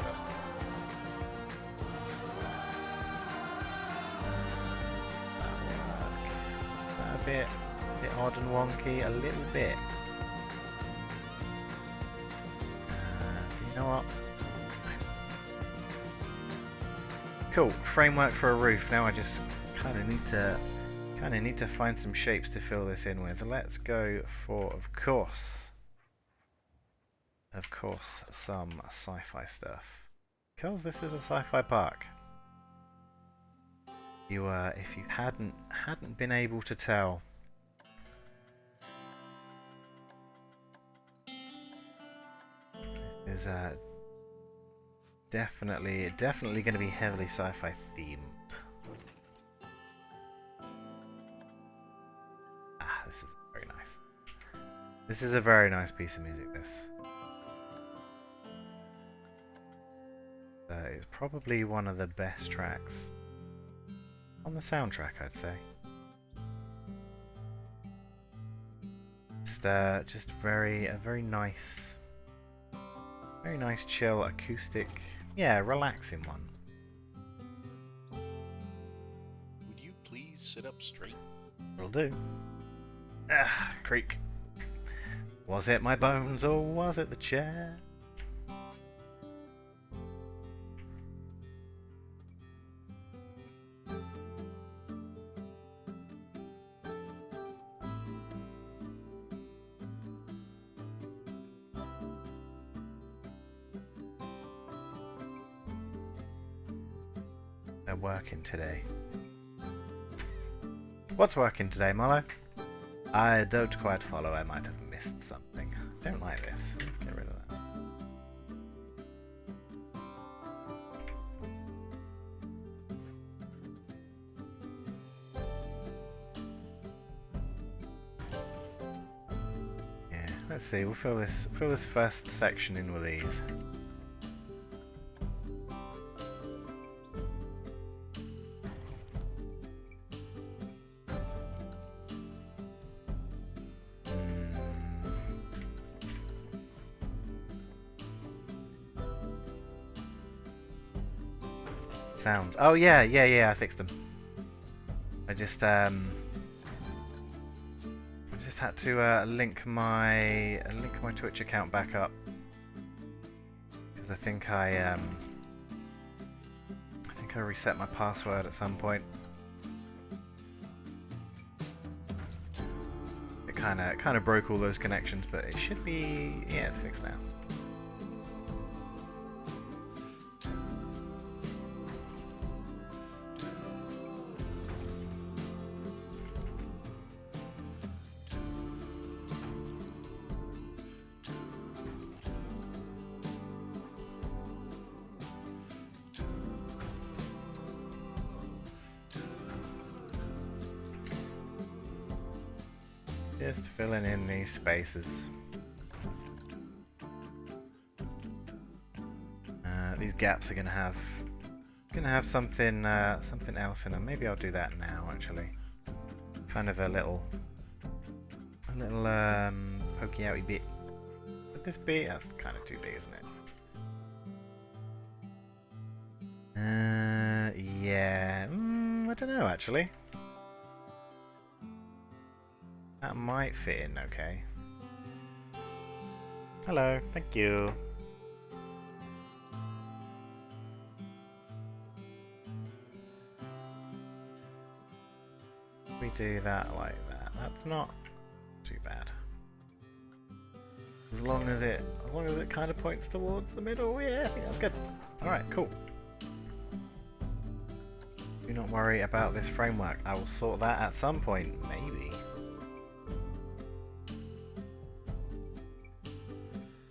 A bit odd and wonky, a little bit. You know what? Cool. Framework for a roof. Now I just kind of need to find some shapes to fill this in with. Let's go for, of course, some sci-fi stuff. Because this is a sci-fi park. If you hadn't been able to tell, is definitely going to be heavily sci-fi themed. This is very nice. This is a very nice piece of music. This is probably one of the best tracks on the soundtrack, I'd say. Just a very nice, chill, acoustic, yeah, relaxing one. Would you please sit up straight? Will do. Creak. Was it my bones or was it the chair? They're working today. What's working today, Molo? I don't quite follow. I might have missed something. Don't like this. Let's get rid of that. Yeah, let's see. We'll fill this first section in with these. Sounds. Oh yeah, I fixed them. I just had to link my Twitch account back up because I think I reset my password at some point. It kind of broke all those connections, but it should be, yeah, it's fixed now. Just filling in these spaces. These gaps are gonna have something something else in them. Maybe I'll do that now actually. Kind of a little pokey outy bit. Would this be? That's kind of too big, isn't it? Yeah. I don't know actually. That might fit in okay. Hello, thank you. We do that like that. That's not too bad. As long as it kind of points towards the middle, yeah, I think that's good. Alright, cool. Do not worry about this framework. I will sort that at some point, maybe.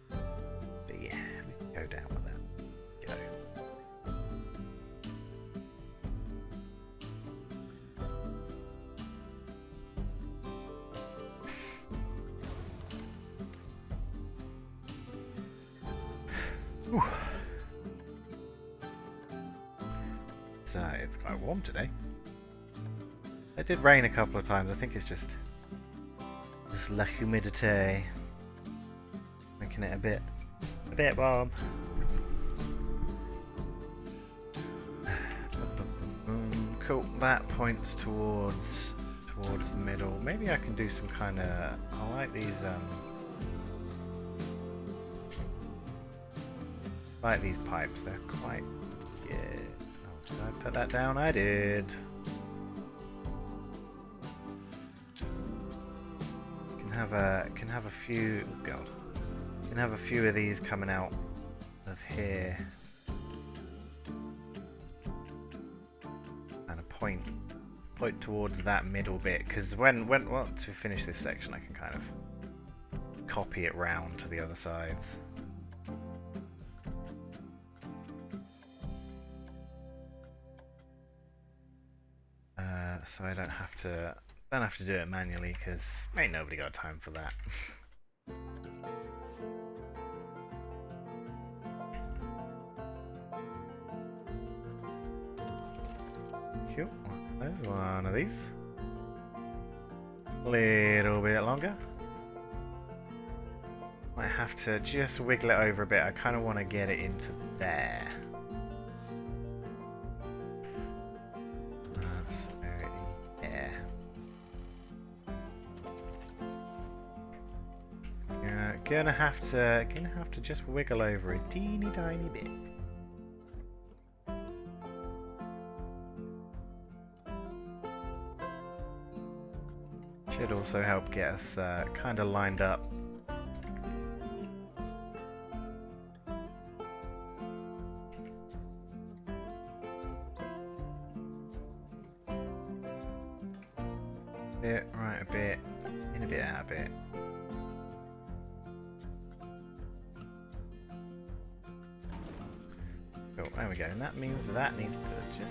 But yeah, we can go down with that. Go. Whew. It's quite warm today. It did rain a couple of times. I think it's just this la humidity making it a bit warm. Cool. That points towards the middle. Maybe I can do some kind of. I like these. Like these pipes. They're quite good. Did I put that down? I did. Can have a few. Oh God. Can have a few of these coming out of here. And a point towards that middle bit. Because once we finish this section, I can kind of copy it round to the other sides. So I don't have to do it manually because ain't nobody got time for that. Cool. There's one of these. Little bit longer. Might have to just wiggle it over a bit. I kind of want to get it into there. Gonna have to just wiggle over a teeny tiny bit. Should also help get us kind of lined up. Bit, right a bit, in a bit, out a bit. Cool, there we go, and that means that needs to just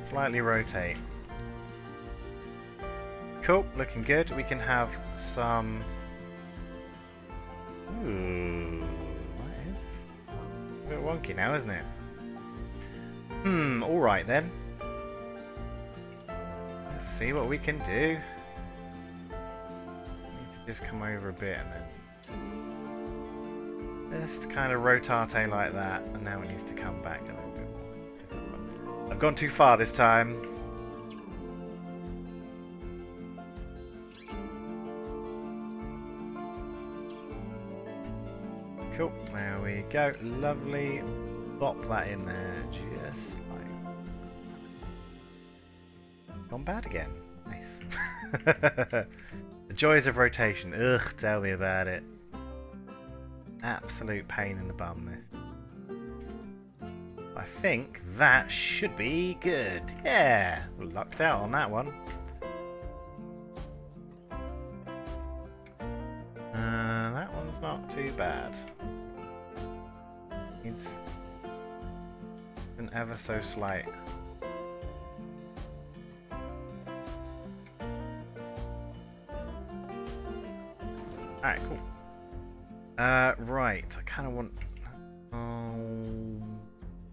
slightly rotate. Cool, looking good. We can have some... Ooh, that is a bit wonky now, isn't it? Alright then. Let's see what we can do. Need to just come over a bit and then... Just kind of rotate like that, and now it needs to come back a little bit more. I've gone too far this time. Cool, there we go. Lovely. Bop that in there, just like... Gone bad again. Nice. The joys of rotation. Ugh, tell me about it. Absolute pain in the bum, this. I think that should be good. Yeah, lucked out on that one. That one's not too bad. It's an ever so slight. Alright, cool. Right, I kind of want...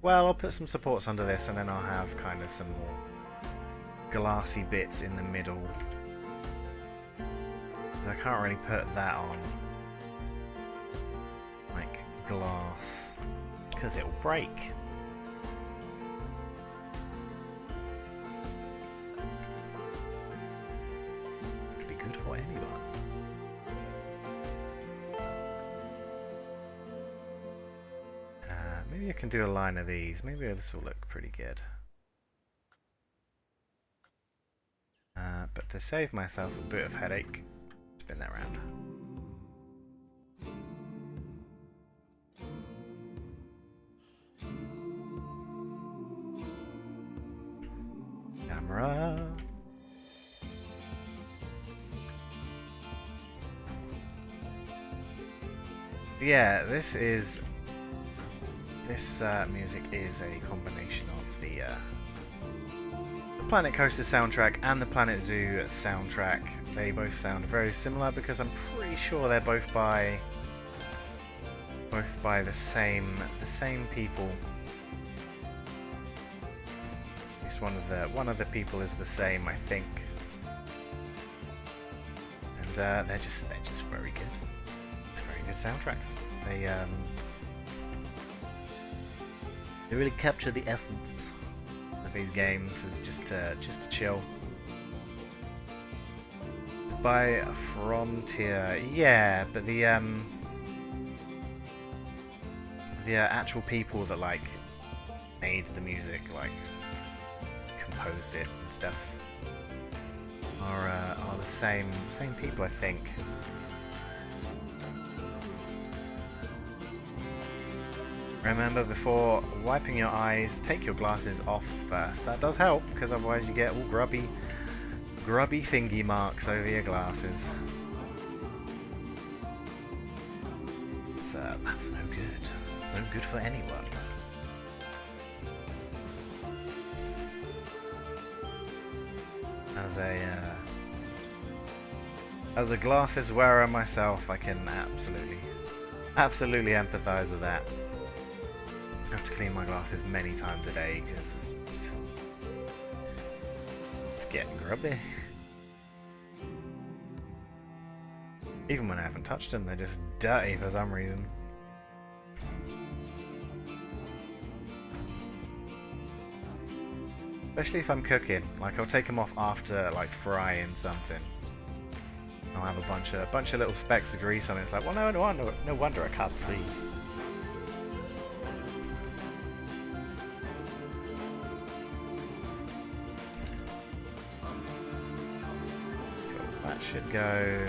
well, I'll put some supports under this and then I'll have kind of some more glassy bits in the middle. I can't really put that on like glass because it'll break. Would be good for anyone. Maybe I can do a line of these. Maybe this will look pretty good. But to save myself a bit of headache, spin that round. Camera. Yeah, this music is a combination of the Planet Coaster soundtrack and the Planet Zoo soundtrack. They both sound very similar because I'm pretty sure they're both by the same people. At least one of the people is the same, I think. And they're just very good. It's very good soundtracks. They really capture the essence of these games is just to chill. It's by Frontier, yeah, but the actual people that like made the music, like composed it and stuff, are the same people, I think. Remember, before wiping your eyes, take your glasses off first. That does help, because otherwise you get all grubby thingy marks over your glasses. That's no good. It's no good for anyone. As a glasses wearer myself, I can absolutely empathize with that. I have to clean my glasses many times a day because it's getting grubby. Even when I haven't touched them, they're just dirty for some reason. Especially if I'm cooking. Like, I'll take them off after like frying something. I'll have a bunch of little specks of grease on it. It's like, well, no wonder I can't see. That should go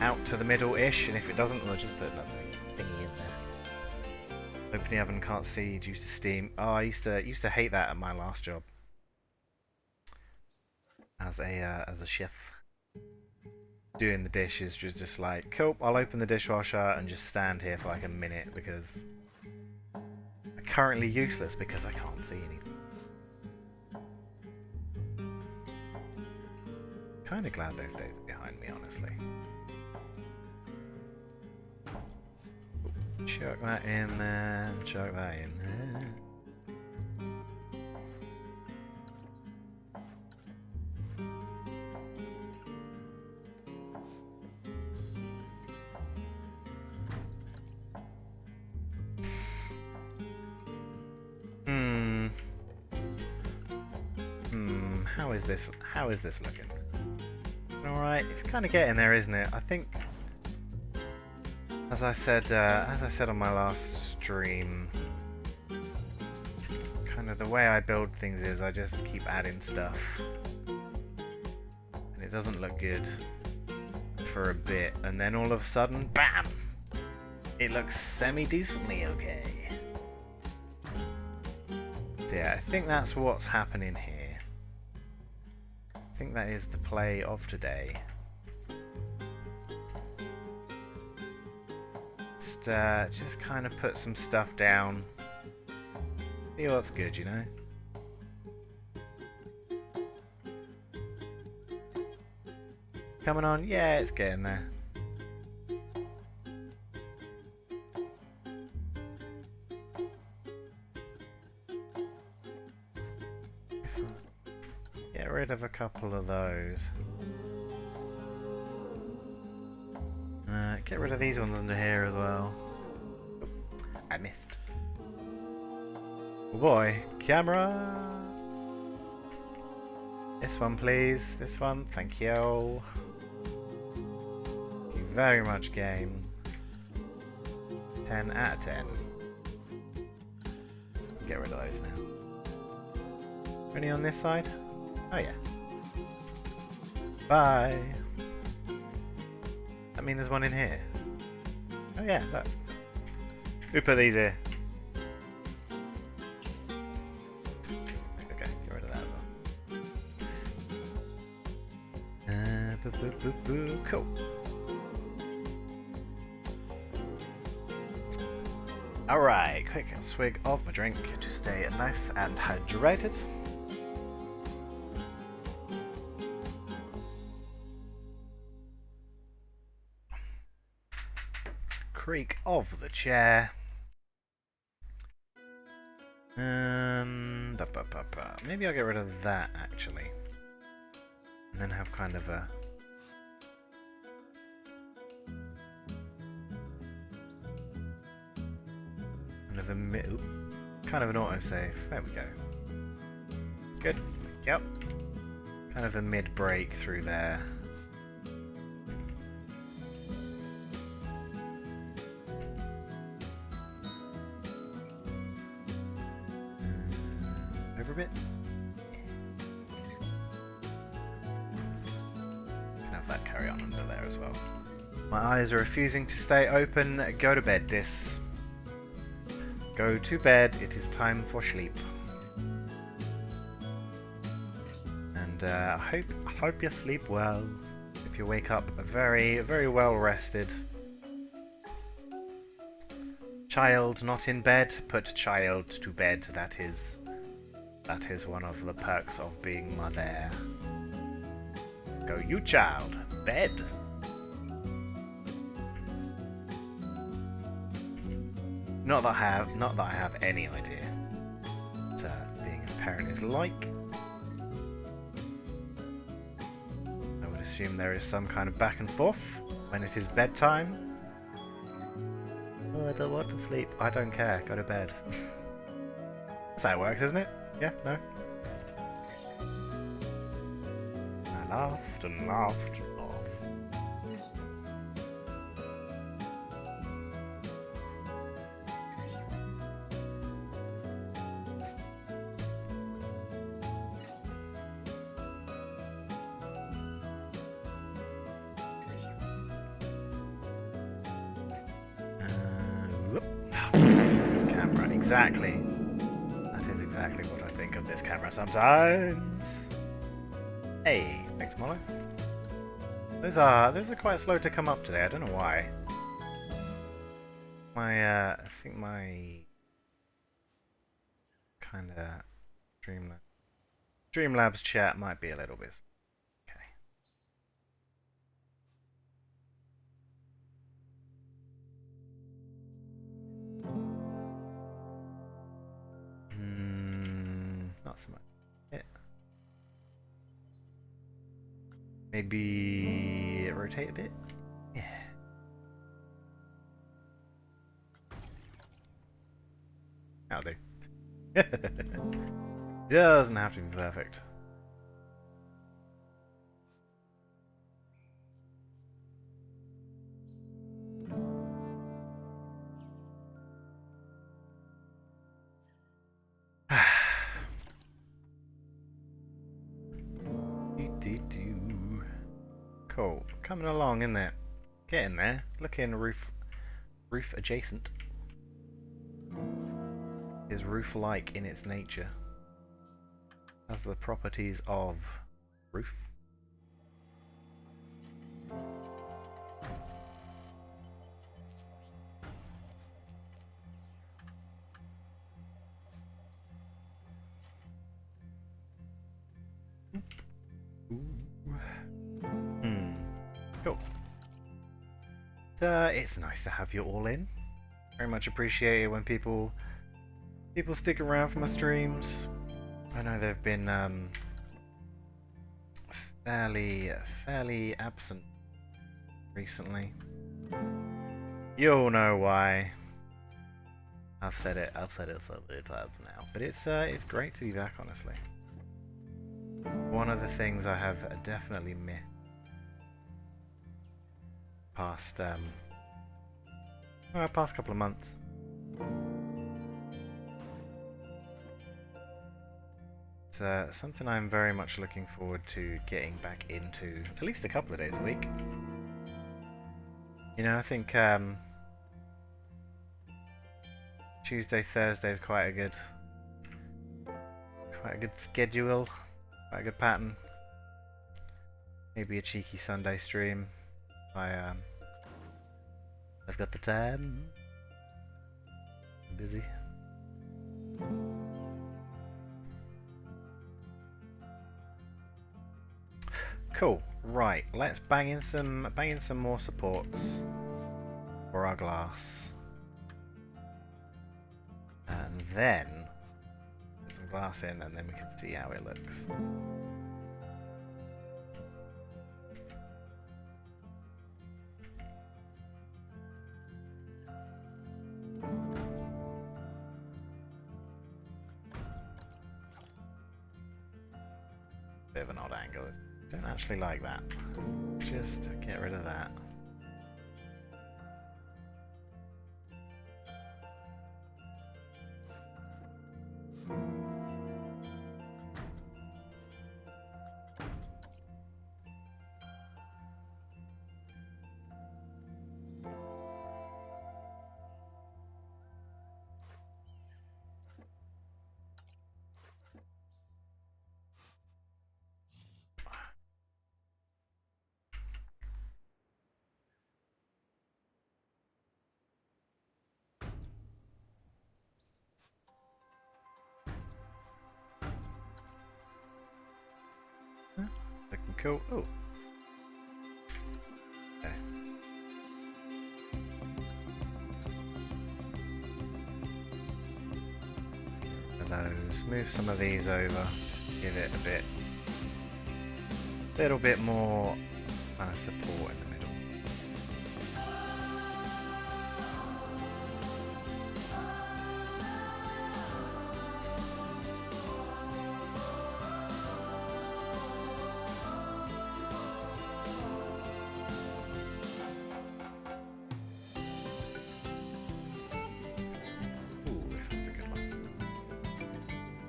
out to the middle-ish, and if it doesn't, we'll just put another thingy in there. Open the oven, can't see due to steam. Oh, I used to hate that at my last job as a chef. Doing the dishes was just like, cool, I'll open the dishwasher and just stand here for like a minute because I'm currently useless because I can't see anything. Kind of glad those days are behind me, honestly. Chuck that in there, chuck that in there. How is this looking? Alright, it's kind of getting there, isn't it? I think, as I said on my last stream, kind of the way I build things is I just keep adding stuff, and it doesn't look good for a bit, and then all of a sudden, BAM! It looks semi-decently okay. So yeah, I think that's what's happening here. I think that is the play of today. Just kind of put some stuff down. See what's good, you know? Coming on? Yeah, it's getting there. of a couple of those. Get rid of these ones under here as well. Oh, I missed. Oh boy, camera! This one please, this one, thank you. Thank you very much, game. 10 out of 10. Get rid of those now. Any on this side? Oh yeah. Bye! That mean there's one in here? Oh yeah, look. Who put these here? Okay, get rid of that as well. Cool. Alright, quick swig of my drink to stay nice and hydrated. Creak of the chair. Maybe I'll get rid of that actually, and then have kind of a kind of an autosave. There we go. Good. Yep. Kind of a mid-break through there. Over a bit. Can have that carry on under there as well. My eyes are refusing to stay open. Go to bed, Dis. Go to bed, it is time for sleep. And I hope you sleep well. Hope you wake up very, very well rested. Child not in bed, put child to bed. That is one of the perks of being mother. Go you child, bed. Not that I have any idea what being a parent is like. I would assume there is some kind of back and forth when it is bedtime. Oh, I don't want to sleep. I don't care. Go to bed. That's how it works, isn't it? Yeah? No? I laughed and laughed and laughed. Exactly. That is exactly what I think of this camera sometimes. Hey, thanks, Molly. Those are quite slow to come up today. I don't know why. I think my kind of Streamlabs chat might be a little bit. Not so much. Yeah. Maybe rotate a bit. Yeah. That'll do. Doesn't have to be perfect. Cool. Coming along, isn't it? Getting there. Looking roof adjacent. Is roof-like in its nature. Has the properties of roof. Cool. It's nice to have you all in. Very much appreciate it when people stick around for my streams. I know there've been fairly absent recently. You'll know why. I've said it so many times now, but it's great to be back, honestly. One of the things I have definitely missed past couple of months. It's something I'm very much looking forward to getting back into at least a couple of days a week. You know, I think Tuesday, Thursday is quite a good schedule, quite a good pattern. Maybe a cheeky Sunday stream. I've got the time. I'm busy. Cool. Right, let's bang in some more supports for our glass. And then put some glass in, and then we can see how it looks. Bit of an odd angle. Don't actually like that. Just get rid of that. Looking cool. Oh. Okay. Those. Move some of these over. Give it a little bit more kind of support in the middle.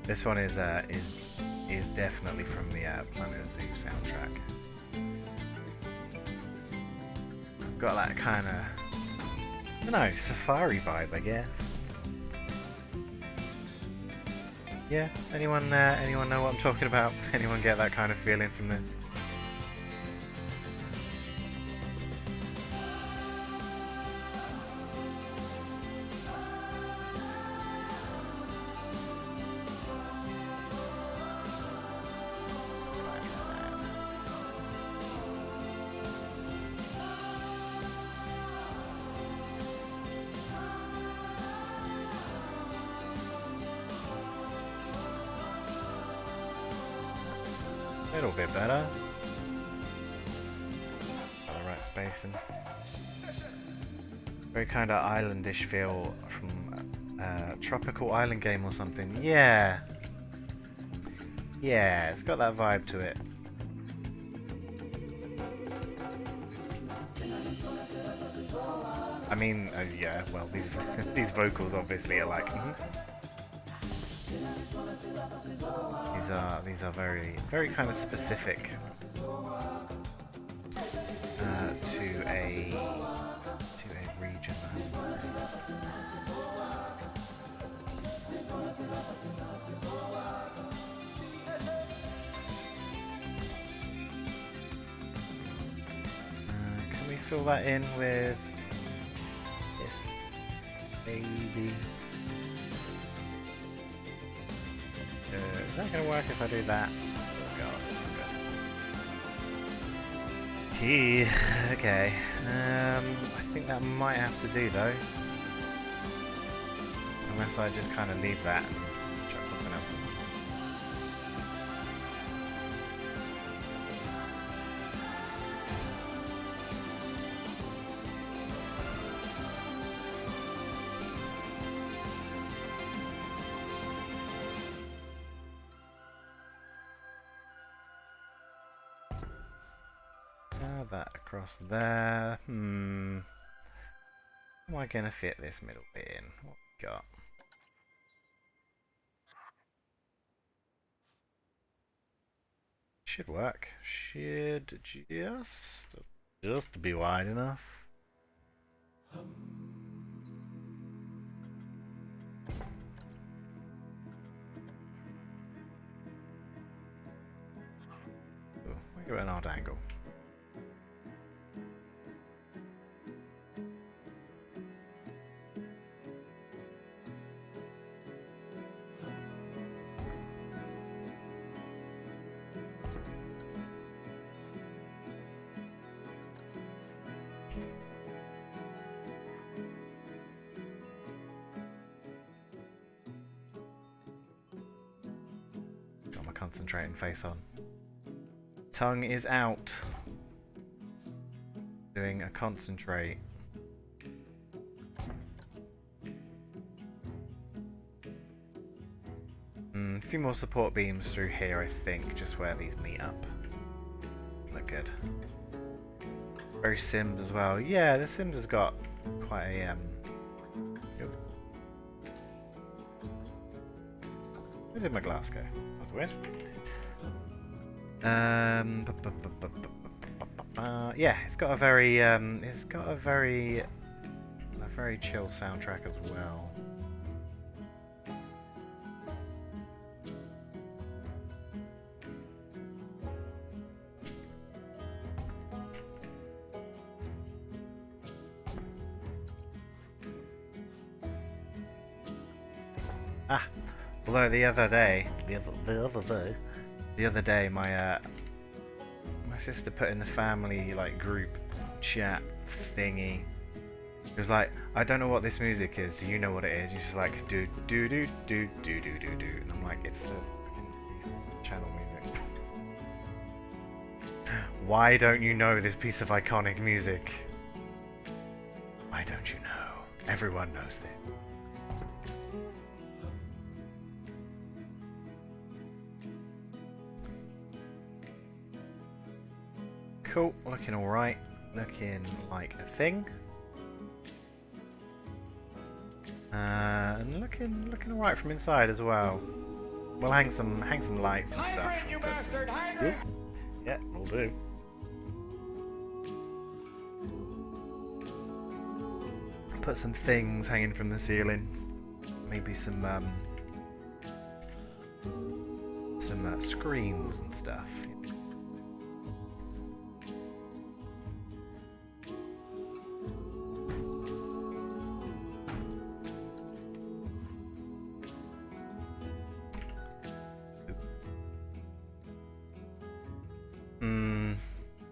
This one is definitely from the Planet Zoo soundtrack. Got that kind of, I don't know, safari vibe, I guess. Yeah. Anyone know what I'm talking about? Anyone get that kind of feeling from this? A little bit better. Got the right spacing. Very kind of islandish feel from a tropical island game or something. Yeah. Yeah, it's got that vibe to it. I mean, yeah, well, these vocals obviously are like, These are very kind of specific to a region. Can we fill that in with this baby? Is that going to work if I do that? Oh god, that's not good. Okay. I think that might have to do though. Unless I just kind of leave that and chuck something else in. That across there. How am I gonna fit this middle bit in? What we got? Should work. Should just be wide enough. Ooh, we're at an odd angle. Got my concentrating face on. Tongue is out. Doing a concentrate. A few more support beams through here, I think, just where these meet up. Look good. Very Sims as well. Yeah, the Sims has got quite a Oop. Where did my glass go? That's weird. Yeah, it's got a very chill soundtrack as well. Although the other day, my sister put in the family group chat thingy. It was like, I don't know what this music is. Do you know what it is? And she's like, do do do do do do do do, and I'm like, it's the channel music. Why don't you know this piece of iconic music? Why don't you know? Everyone knows this. Cool, looking alright, looking like a thing. And looking alright from inside as well. We'll hang some lights and stuff. Hydrant, you bastard! Hydrant! Yeah, will do. Put some things hanging from the ceiling. Maybe some screens and stuff.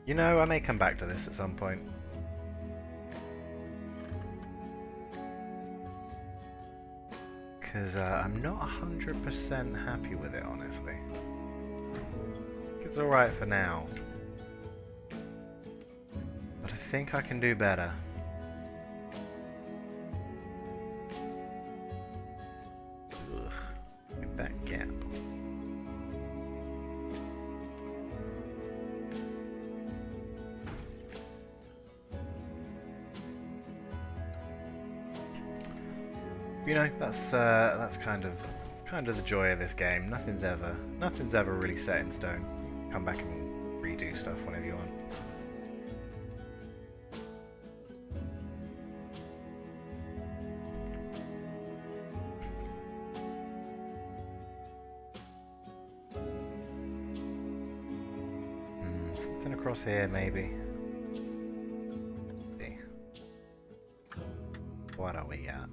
You know, I may come back to this at some point. Because I'm not 100% happy with it, honestly. It's alright for now. But I think I can do better. Ugh, look at that gap. You know, that's kind of the joy of this game. Nothing's ever really set in stone. Come back and redo stuff whenever you want. Something across here, maybe. Let's see. What are we at?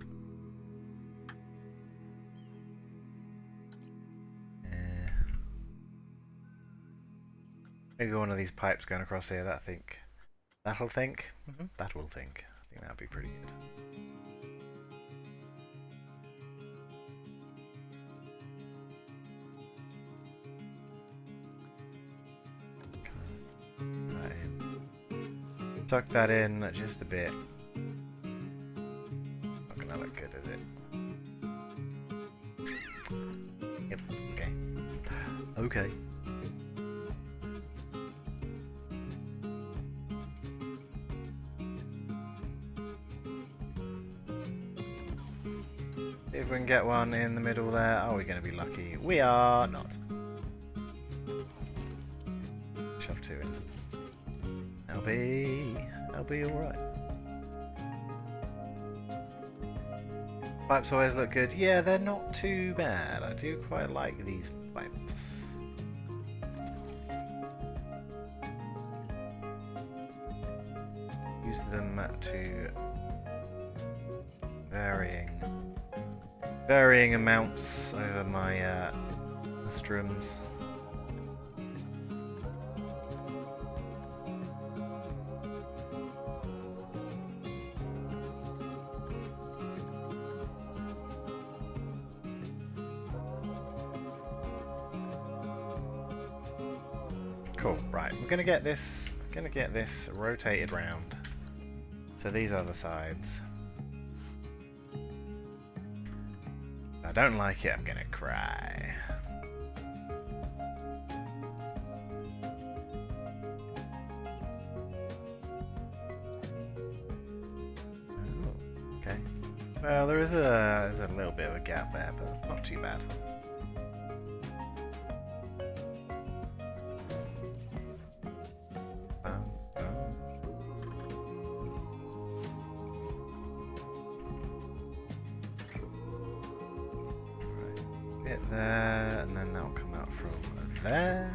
Maybe one of these pipes going across here. That'll think. That will think. I think that'd be pretty good. That in. Tuck that in just a bit. Not gonna look good, is it? Yep. Okay. Okay. if we can get one in the middle there. Are we going to be lucky? We are not. Shove two in. That'll be alright. Pipes always look good. Yeah, they're not too bad. I do quite like these pipes. Use them to varying amounts over my mushrooms. Cool. Right, we're gonna get this rotated round to these other sides. If I don't like it, I'm gonna cry. Oh, okay. Well, there's a little bit of a gap there, but it's not too bad. There, and then that'll come out from there.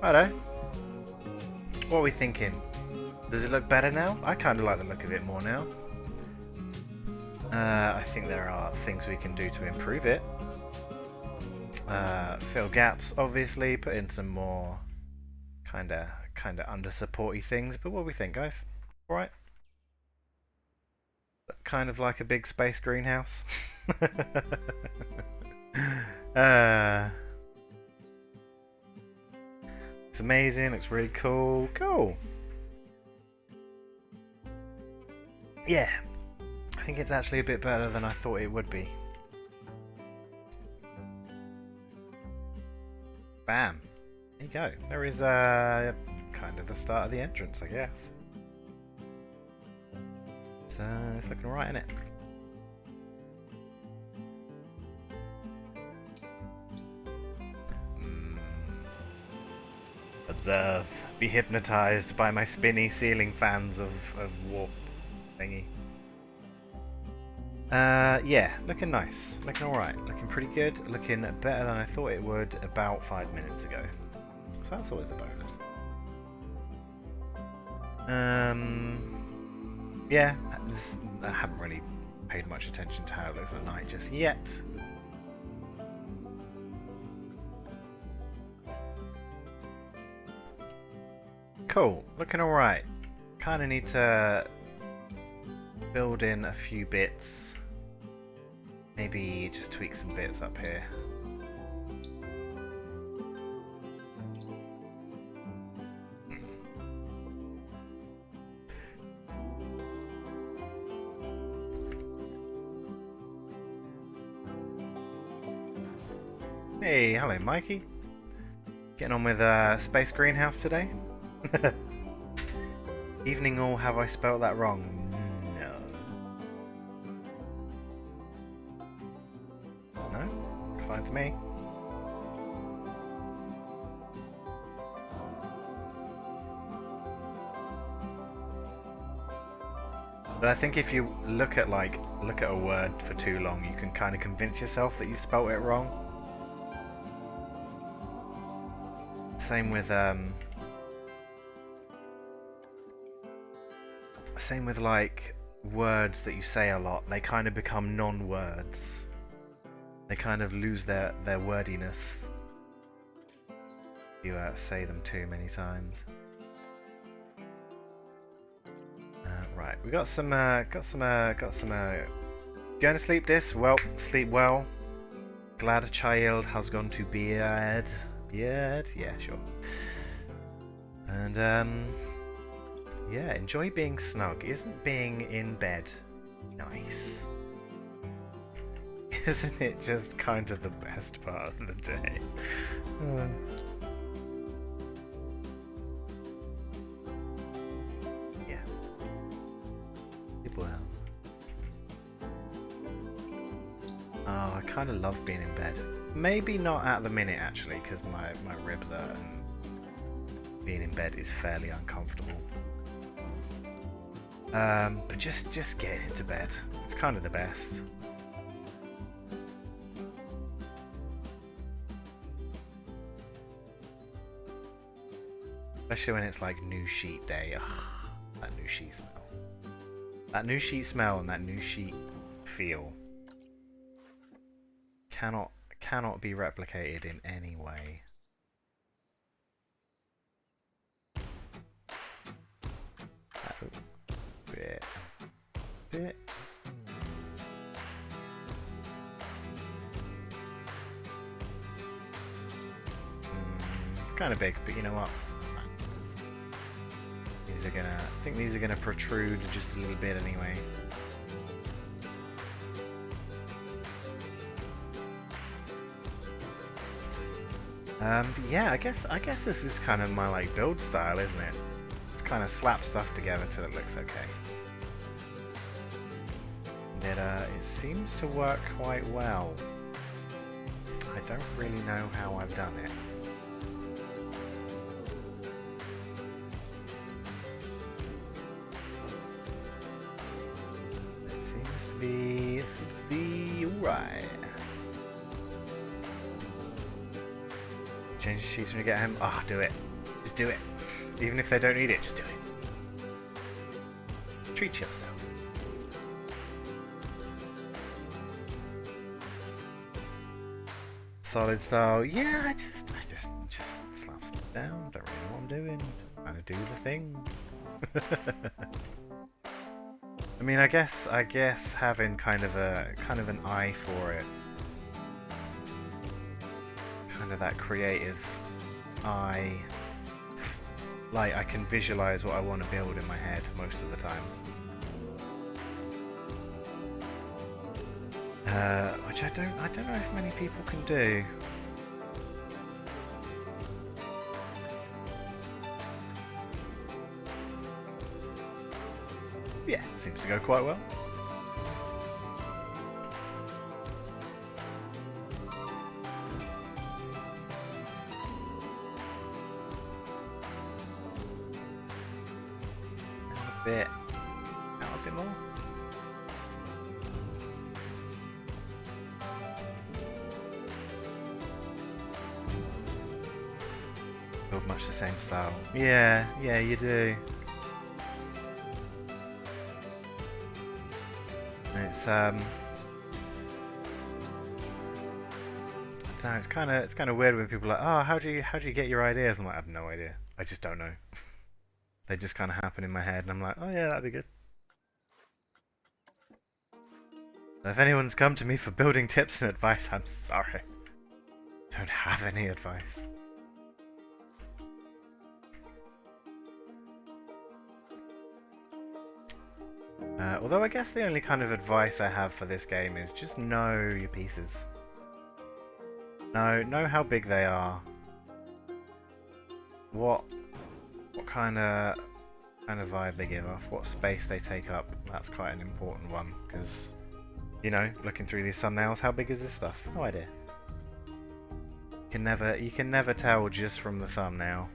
Righto. What are we thinking? Does it look better now? I kind of like the look of it more now. I think there are things we can do to improve it. Fill gaps, obviously. Put in some more kind of under supporty things. But what do we think, guys? All right. Kind of like a big space greenhouse. It's amazing. Looks really cool. Cool. Yeah. I think it's actually a bit better than I thought it would be. Bam. There you go. There is kind of the start of the entrance, I guess. So it's looking alright, isn't it? Observe. Be hypnotized by my spinny ceiling fans of warp thingy. Yeah, looking nice. Looking alright. Looking pretty good. Looking better than I thought it would about 5 minutes ago. So that's always a bonus. Yeah, I haven't really paid much attention to how it looks at night just yet. Cool. Looking alright. Kind of need to build in a few bits. Maybe just tweak some bits up here. Hey, hello Mikey. Getting on with Space Greenhouse today? Evening all, have I spelt that wrong? No, looks fine to me. But I think if you look at a word for too long, you can kind of convince yourself that you've spelt it wrong. Same with like words that you say a lot. They kind of become non-words. They kind of lose their wordiness. You say them too many times. Right, we got some. Going to sleep this? Well, sleep well. Glad a child has gone to bed. Bed? Yeah, sure. And yeah, enjoy being snug. Isn't being in bed nice? Isn't it just kind of the best part of the day? Uh. Yeah. Well. Oh, I kind of love being in bed. Maybe not at the minute, actually, because my ribs hurt and being in bed is fairly uncomfortable. But just getting into bed. It's kind of the best. Especially when it's like new sheet day. Ugh, that new sheet smell. That new sheet smell and that new sheet feel cannot be replicated in any way. Bit. It's kind of big, but you know what? These are gonna. I think these are gonna protrude just a little bit anyway. But yeah, I guess this is kind of my like build style, isn't it? Just kind of slap stuff together till it looks okay. It seems to work quite well. I don't really know how I've done it. It seems to be alright. Change the sheets when you get home. Ah, do it. Just do it. Even if they don't need it, just do it. Treat yourself. Solid style. Yeah, I just slap stuff down. Don't really know what I'm doing. Just kind of do the thing. I mean, I guess having kind of an eye for it, kind of that creative eye, like I can visualize what I want to build in my head most of the time. Which I don't know if many people can do. Yeah, seems to go quite well. A bit. Out a bit more. Build much the same style. Yeah, you do. It's I don't know, it's kind of weird when people are like, oh, how do you get your ideas? I'm like, I have no idea. I just don't know. They just kind of happen in my head, and I'm like, oh yeah, that'd be good. So if anyone's come to me for building tips and advice, I'm sorry. Don't have any advice. Although I guess the only kind of advice I have for this game is just know your pieces. Know how big they are. What kind of vibe they give off. What space they take up. That's quite an important one because, you know, looking through these thumbnails, how big is this stuff? No idea. You can never tell just from the thumbnail.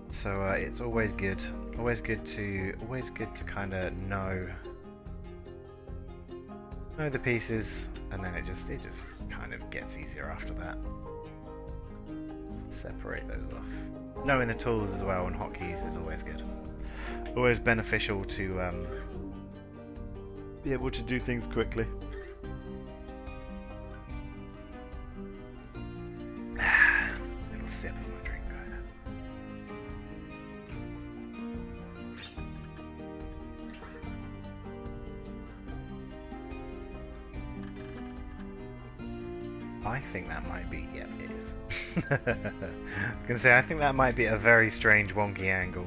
So it's always good to kind of know the pieces, and then it just kind of gets easier after that. Separate those off. Knowing the tools as well and hotkeys is always good. Always beneficial to be able to do things quickly. Little sip of my drink right now. I think that might be, yeah, it is. I was gonna say, I think that might be a very strange wonky angle.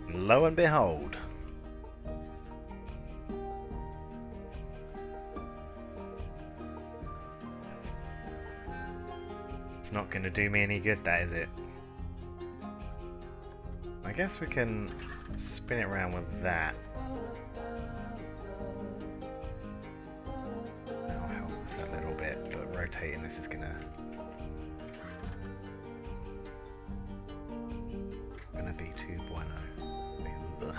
Lo and behold. It's not going to do me any good, that is it? I guess we can spin it around with that. That'll help us a little bit, but rotating this is gonna be too bueno. Ugh.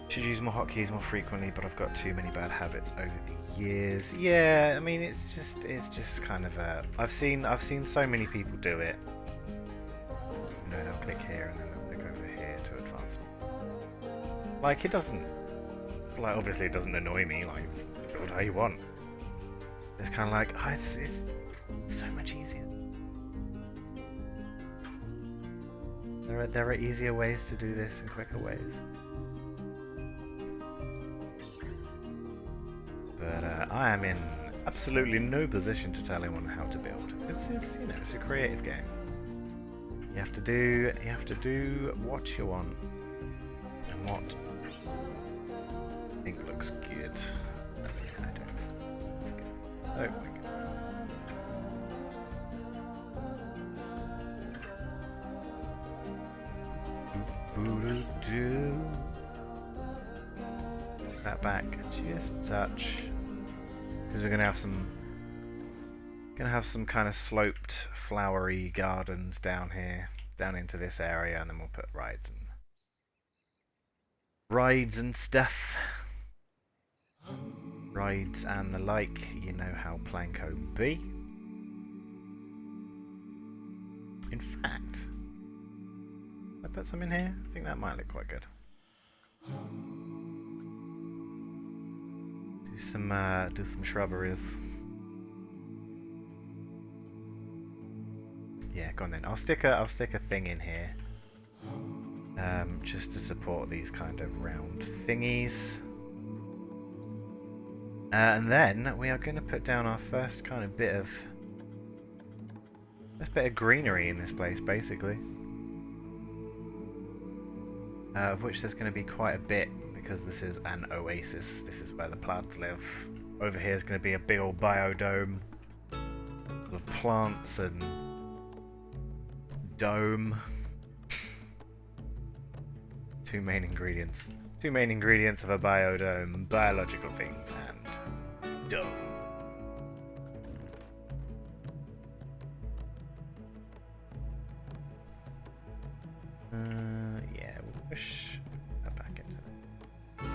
Should use more hotkeys more frequently, but I've got too many bad habits over the years. Yeah, I mean it's just kind of a. I've seen so many people do it. You know, they'll click here and then they'll click over here to advance. Like it doesn't. Like obviously it doesn't annoy me. Like build how you want. It's kind of like it's so much easier. There are easier ways to do this and quicker ways. But I am in absolutely no position to tell anyone how to build. It's you know, it's a creative game. You have to do what you want and what I think looks good. I don't. Oh my god. Do that back just a touch, because we're gonna have some kind of sloped, flowery gardens down here, down into this area, and then we'll put rides and stuff, rides and the like. You know how PlanCo be. In fact. I put some in here? I think that might look quite good. Do some shrubberies. Yeah, go on then. I'll stick a thing in here. Just to support these kind of round thingies. And then we are going to put down our first kind of bit of greenery in this place, basically. Of which there's going to be quite a bit, because this is an oasis. This is where the plants live. Over here is going to be a big old biodome of plants and dome. Two main ingredients of a biodome: biological things and dome. Yeah, we'll push that back into there.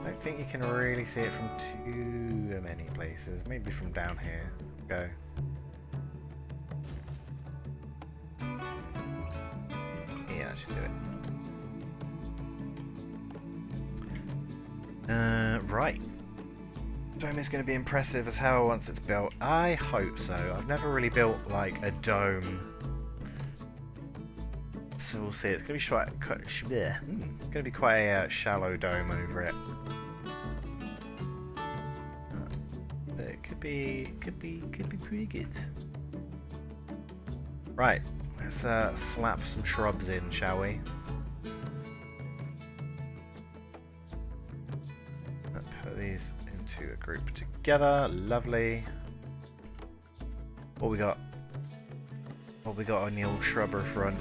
I don't think you can really see it from too many places. Maybe from down here. Go. Yeah, that should do it. Right. Dome is going to be impressive as hell once it's built. I hope so. I've never really built like a dome. So we'll see. It's going to be quite a shallow dome over it. But it could be pretty good. Right, let's slap some shrubs in, shall we? Let's put these into a group together. Lovely. What we got? What we got on the old shrubber front?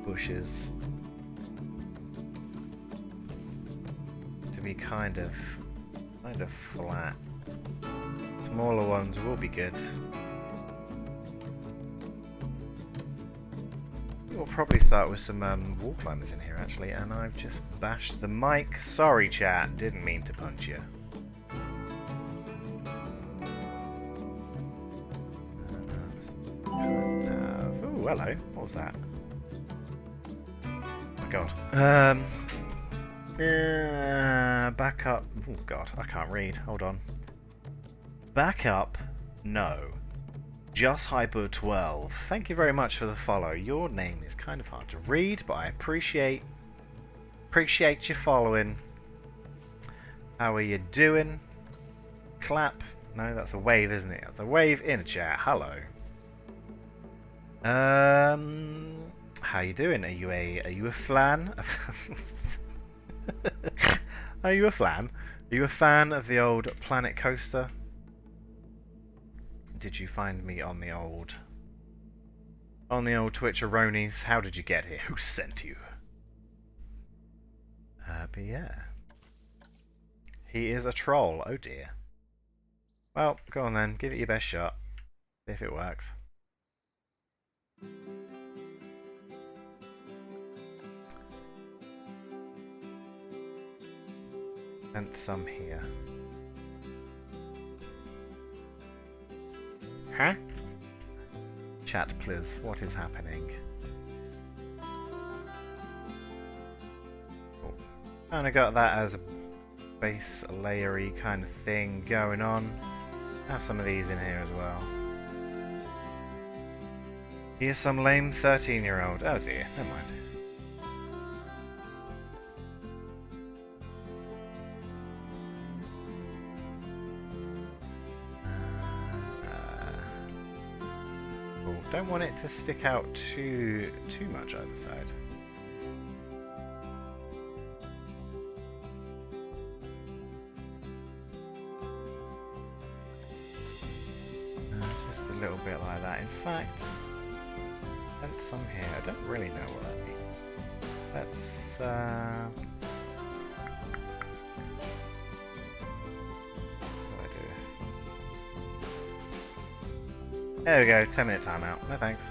Bushes to be kind of flat. Smaller ones will be good. We'll probably start with some wall climbers in here actually, and I've just bashed the mic. Sorry chat, didn't mean to punch you. Oh hello, what was that? God. Back up. Oh God, I can't read. Hold on. Back up. No. Just Hyper 12. Thank you very much for the follow. Your name is kind of hard to read, but I appreciate you following. How are you doing? Clap. No, that's a wave, isn't it? That's a wave in a chat. Hello. How you doing? Are you a flan? Are you a flan? Are you a fan of the old Planet Coaster? did you find me on the old Twitcheronies? How did you get here? Who sent you? But yeah. He is a troll. Oh dear. Well, go on then. Give it your best shot. See if it works. And some here. Huh? Chat, please. What is happening? Cool. And I got that as a base layery kind of thing going on. Have some of these in here as well. Here's some lame 13-year-old. Oh dear, never mind. Cool. Don't want it to stick out too much either side. Just a little bit like that. In fact, and some here. I don't really know what that means. Let's how do I do this? There we go. 10-minute timeout. No thanks.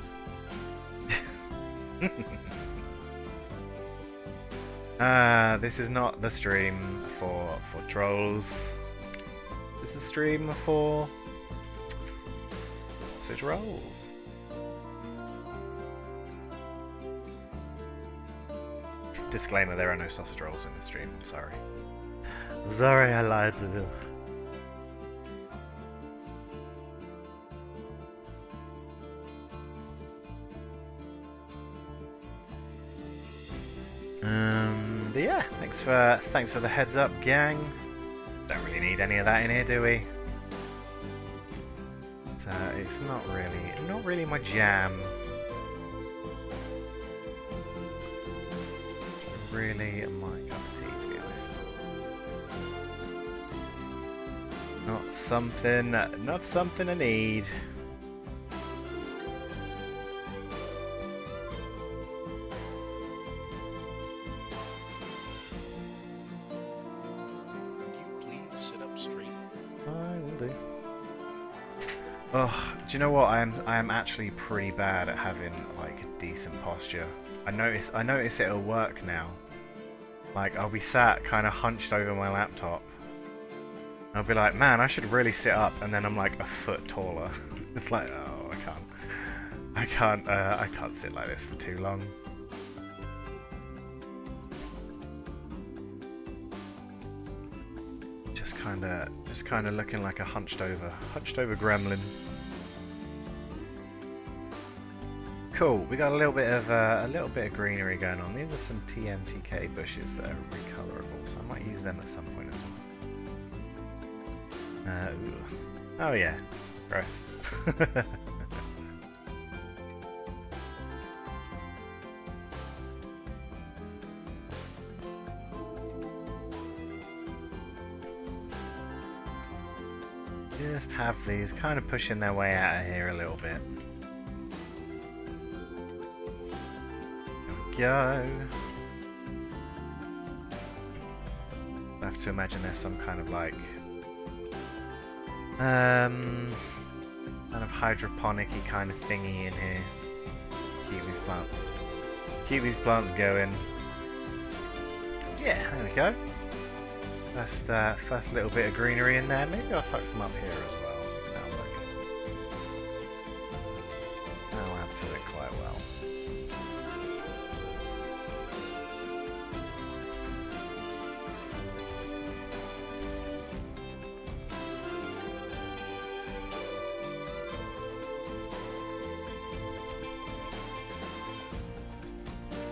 This is not the stream for trolls. This is the stream for sausage rolls. Disclaimer, there are no sausage rolls in this stream, I'm sorry. I'm sorry I lied to you. But yeah, thanks for the heads up, gang. Don't really need any of that in here, do we? It's not really my jam. Really my cup of tea, to be honest. Not something I need. Oh, do you know what? I am actually pretty bad at having like a decent posture. I notice it'll work now. Like I'll be sat kind of hunched over my laptop. And I'll be like, man, I should really sit up, and then I'm like a foot taller. It's like, oh, I can't sit like this for too long. Just kind of looking like a hunched over gremlin. Cool. We got a little bit of greenery going on. These are some TMTK bushes that are recolorable, so I might use them at some point as well. Oh yeah, gross. Just have these kind of pushing their way out of here a little bit. There we go. I have to imagine there's some kind of like kind of hydroponic-y kind of thingy in here. Keep these plants going. Yeah, there we go. First little bit of greenery in there. Maybe I'll tuck some up here as well. That'll add to it quite well.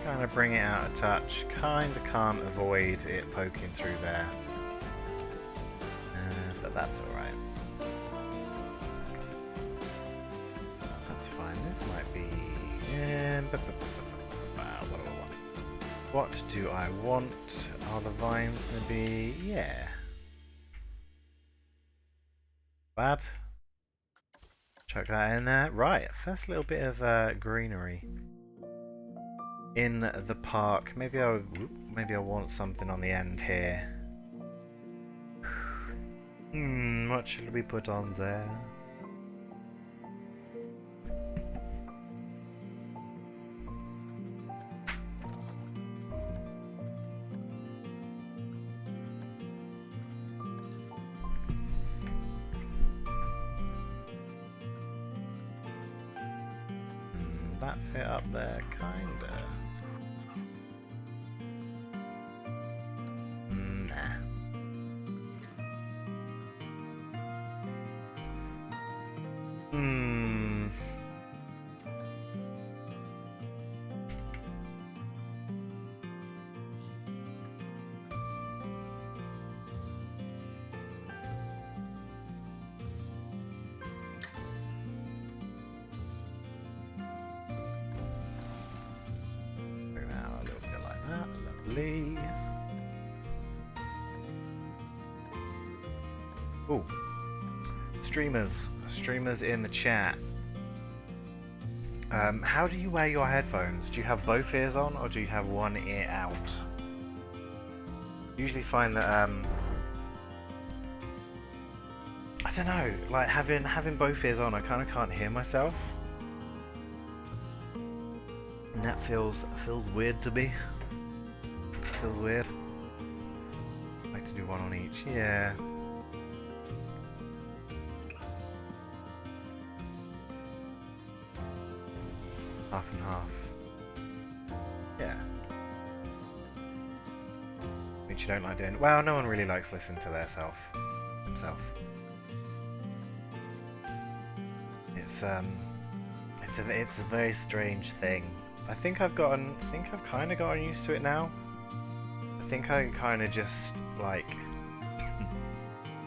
Kind of bring it out a touch. Kind of can't avoid it poking through there. But that's alright. That's fine. This might be... What do I want? Are the vines going to be... Yeah. Bad? Chuck that in there. Right, first little bit of greenery in the park. Maybe I want something on the end here. What should we put on there? That fit up there, kinda. Nah. Ooh. Streamers in the chat. How do you wear your headphones? Do you have both ears on or do you have one ear out? Usually find that I don't know, like having both ears on, I kind of can't hear myself. And that feels weird to me. Feels weird. I like to do one on each. Yeah. Half and half. Yeah. Which you don't like doing. Well, no one really likes listening to themselves. It's a very strange thing. I think I've kind of gotten used to it now. I think I kind of just like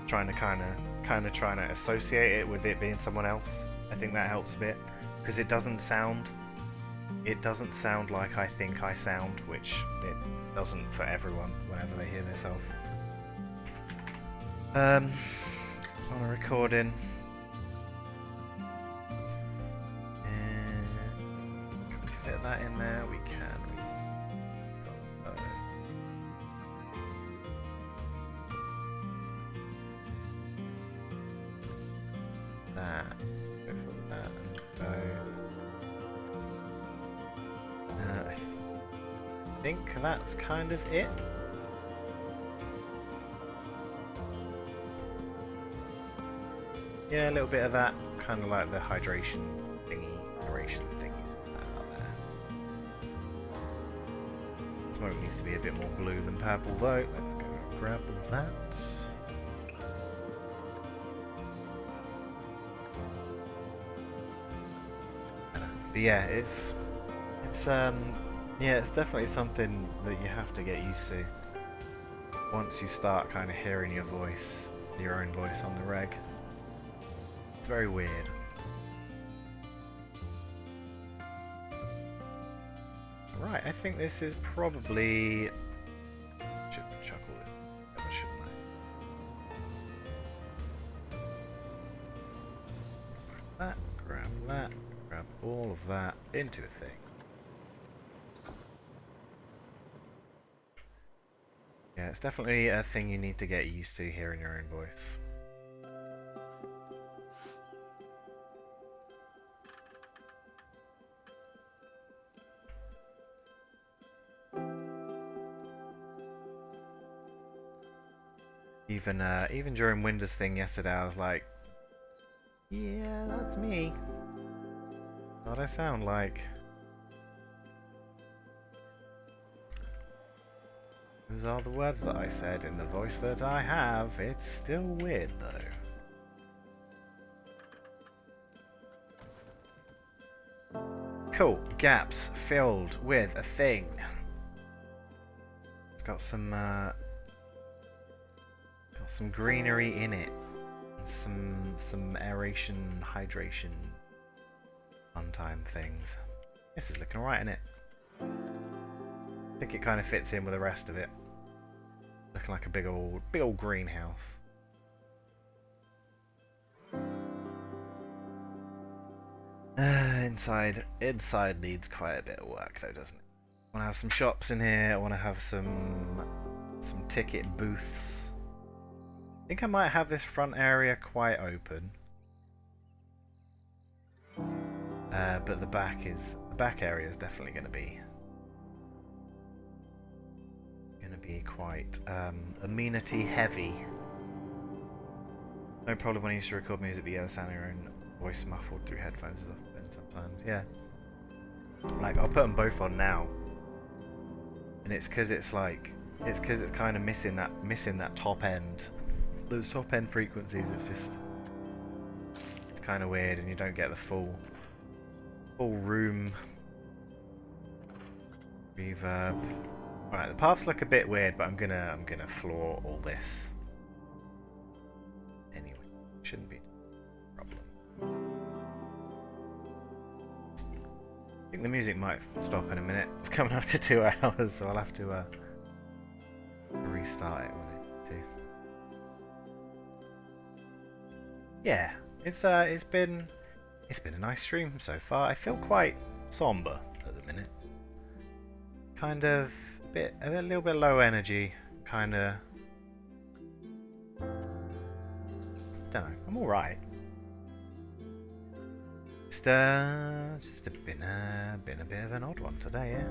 trying to associate it with it being someone else. I think that helps a bit because it doesn't sound like I think I sound, which it doesn't for everyone whenever they hear themselves. On a recording. Can we fit that in there? We can. That. Go for that and go. I think that's kind of it. Yeah, a little bit of that, kind of like the hydration thingies out there. Smoke needs to be a bit more blue than purple though. Let's go grab that. But yeah, it's definitely something that you have to get used to once you start kind of hearing your own voice on the reg. It's very weird. Right, I think this is probably... Should chuckle this, shouldn't I? Grab that, grab all of that into a thing. Yeah, it's definitely a thing you need to get used to hearing your own voice. Even during Windows thing yesterday, I was like, yeah, that's me. What I sound like. Those are the words that I said in the voice that I have. It's still weird though. Cool. Gaps filled with a thing. It's got some greenery in it. And some aeration, hydration, fun time things. This is looking alright, isn't it? I think it kind of fits in with the rest of it. Looking like a big old greenhouse. Inside needs quite a bit of work though, doesn't it? I want to have some shops in here. I want to have some ticket booths. I think I might have this front area quite open. But the back area is definitely going to be quite amenity heavy. No problem when you used to record music, but yeah, the sound of your own voice muffled through headphones is often sometimes. Yeah, like I'll put them both on now, and it's because it's kind of missing that top end. Those top end frequencies. It's kind of weird, and you don't get the full room reverb. Alright, the paths look a bit weird, but I'm gonna floor all this. Anyway, shouldn't be a problem. I think the music might stop in a minute. It's coming up to 2 hours, so I'll have to restart it when I need to. Yeah, it's been a nice stream so far. I feel quite somber at the minute. Kind of a little bit low energy, kind of. Don't know. I'm all right. Just been a bit of an odd one today, yeah.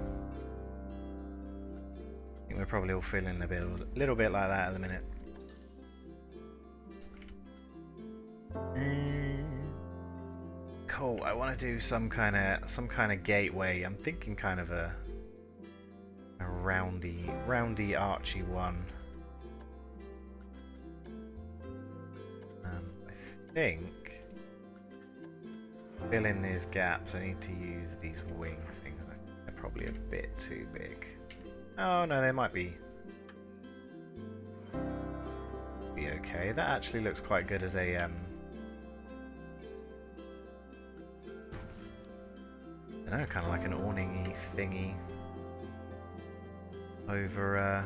I think we're probably all feeling a little bit like that at the minute. Cool. I want to do some kind of gateway. I'm thinking kind of a roundy archy one. I think fill in these gaps. I need to use these wing things. I think they're probably a bit too big. Oh no, they might be okay. That actually looks quite good as a I don't know, kind of like an awning-y thingy over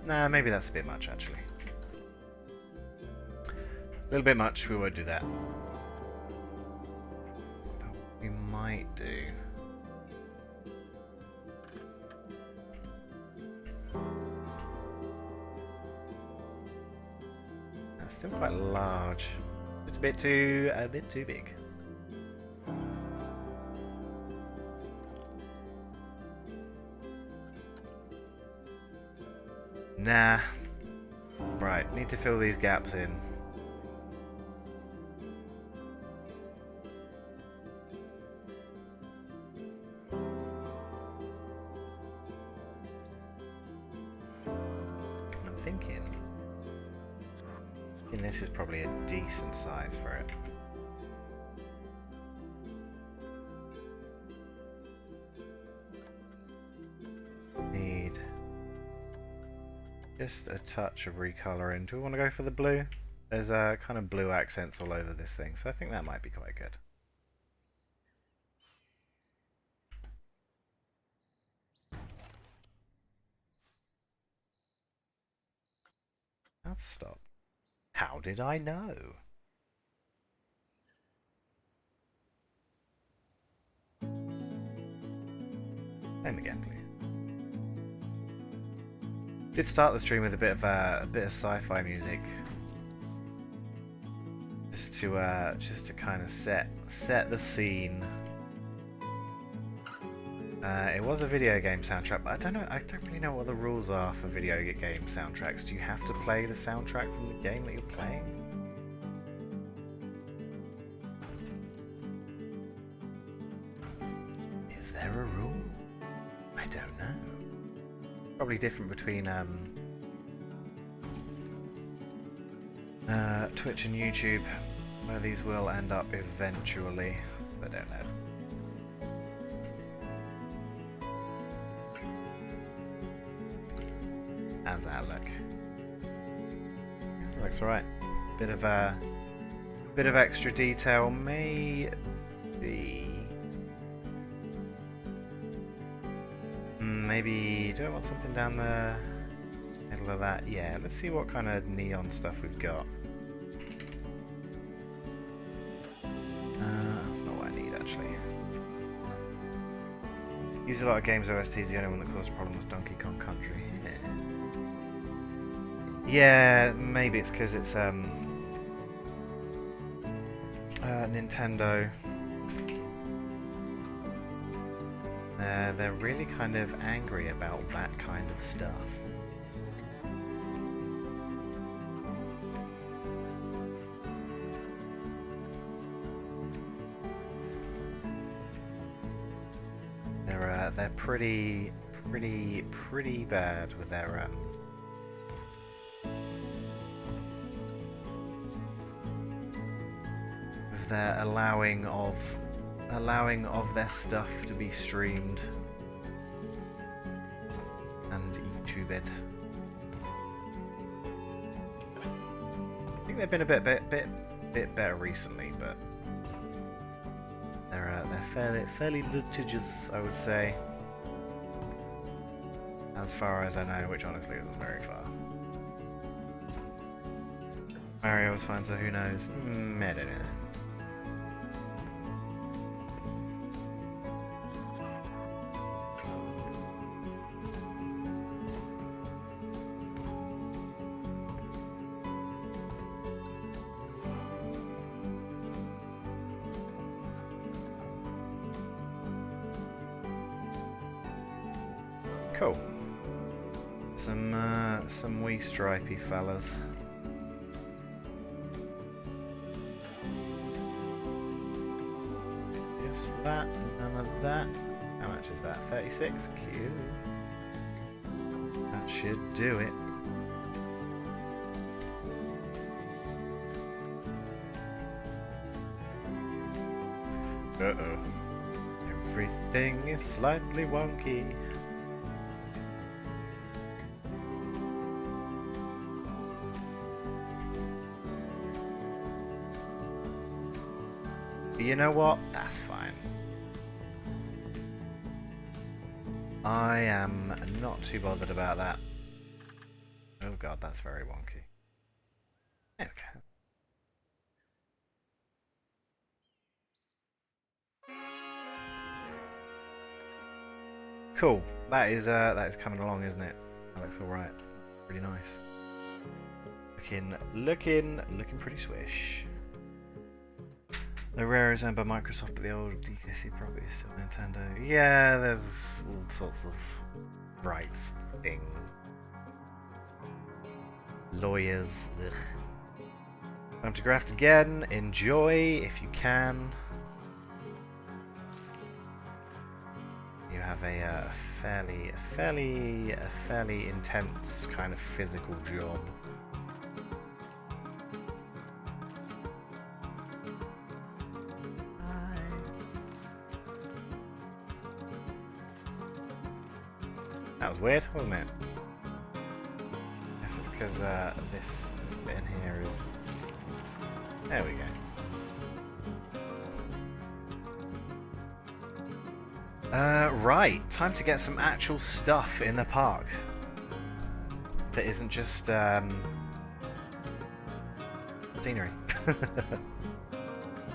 nah, maybe that's a bit much actually. A little bit much, we won't do that. But what we might do, that's still quite large. It's a bit too big. Nah. Right, need to fill these gaps in. I'm thinking this is probably a decent size for it. Need just a touch of recoloring. Do we want to go for the blue? There's kind of blue accents all over this thing, so I think that might be quite good. That's stop. How did I know? Name again, please. Did start the stream with a bit of sci-fi music, just to kind of set the scene. It was a video game soundtrack, but I don't really know what the rules are for video game soundtracks. Do you have to play the soundtrack from the game that you're playing? Is there a rule? I don't know. Probably different between Twitch and YouTube, where these will end up eventually. I don't know. How's that look? Looks alright. Bit of extra detail, maybe. Maybe do I want something down the Middle of that, yeah. Let's see what kind of neon stuff we've got. That's not what I need, actually. Use a lot of games OSTs, the only one that caused a problem was Donkey Kong Country. Yeah, maybe it's because it's Nintendo. They're really kind of angry about that kind of stuff. They're pretty bad with their allowing of their stuff to be streamed and YouTubed. I think they've been a bit better recently, but they're fairly litigious, I would say, as far as I know, which honestly isn't very far. Mario was fine, so who knows? I don't know. Cool. Some wee stripy fellas. Just that, none of that. How much is that? 36? Cute. That should do it. Uh-oh. Everything is slightly wonky. You know what? That's fine. I am not too bothered about that. Oh god, that's very wonky. Okay. Cool. That is coming along, isn't it? That looks alright. Pretty nice. Looking pretty swish. The rare is owned by Microsoft, but the old DKC property is still Nintendo. Yeah, there's all sorts of rights thing. Lawyers. Ugh. Time to graft again. Enjoy if you can. You have a fairly intense kind of physical job. That was weird, wasn't it? Guess it's because this bit in here is... There we go. Right, time to get some actual stuff in the park. That isn't just scenery.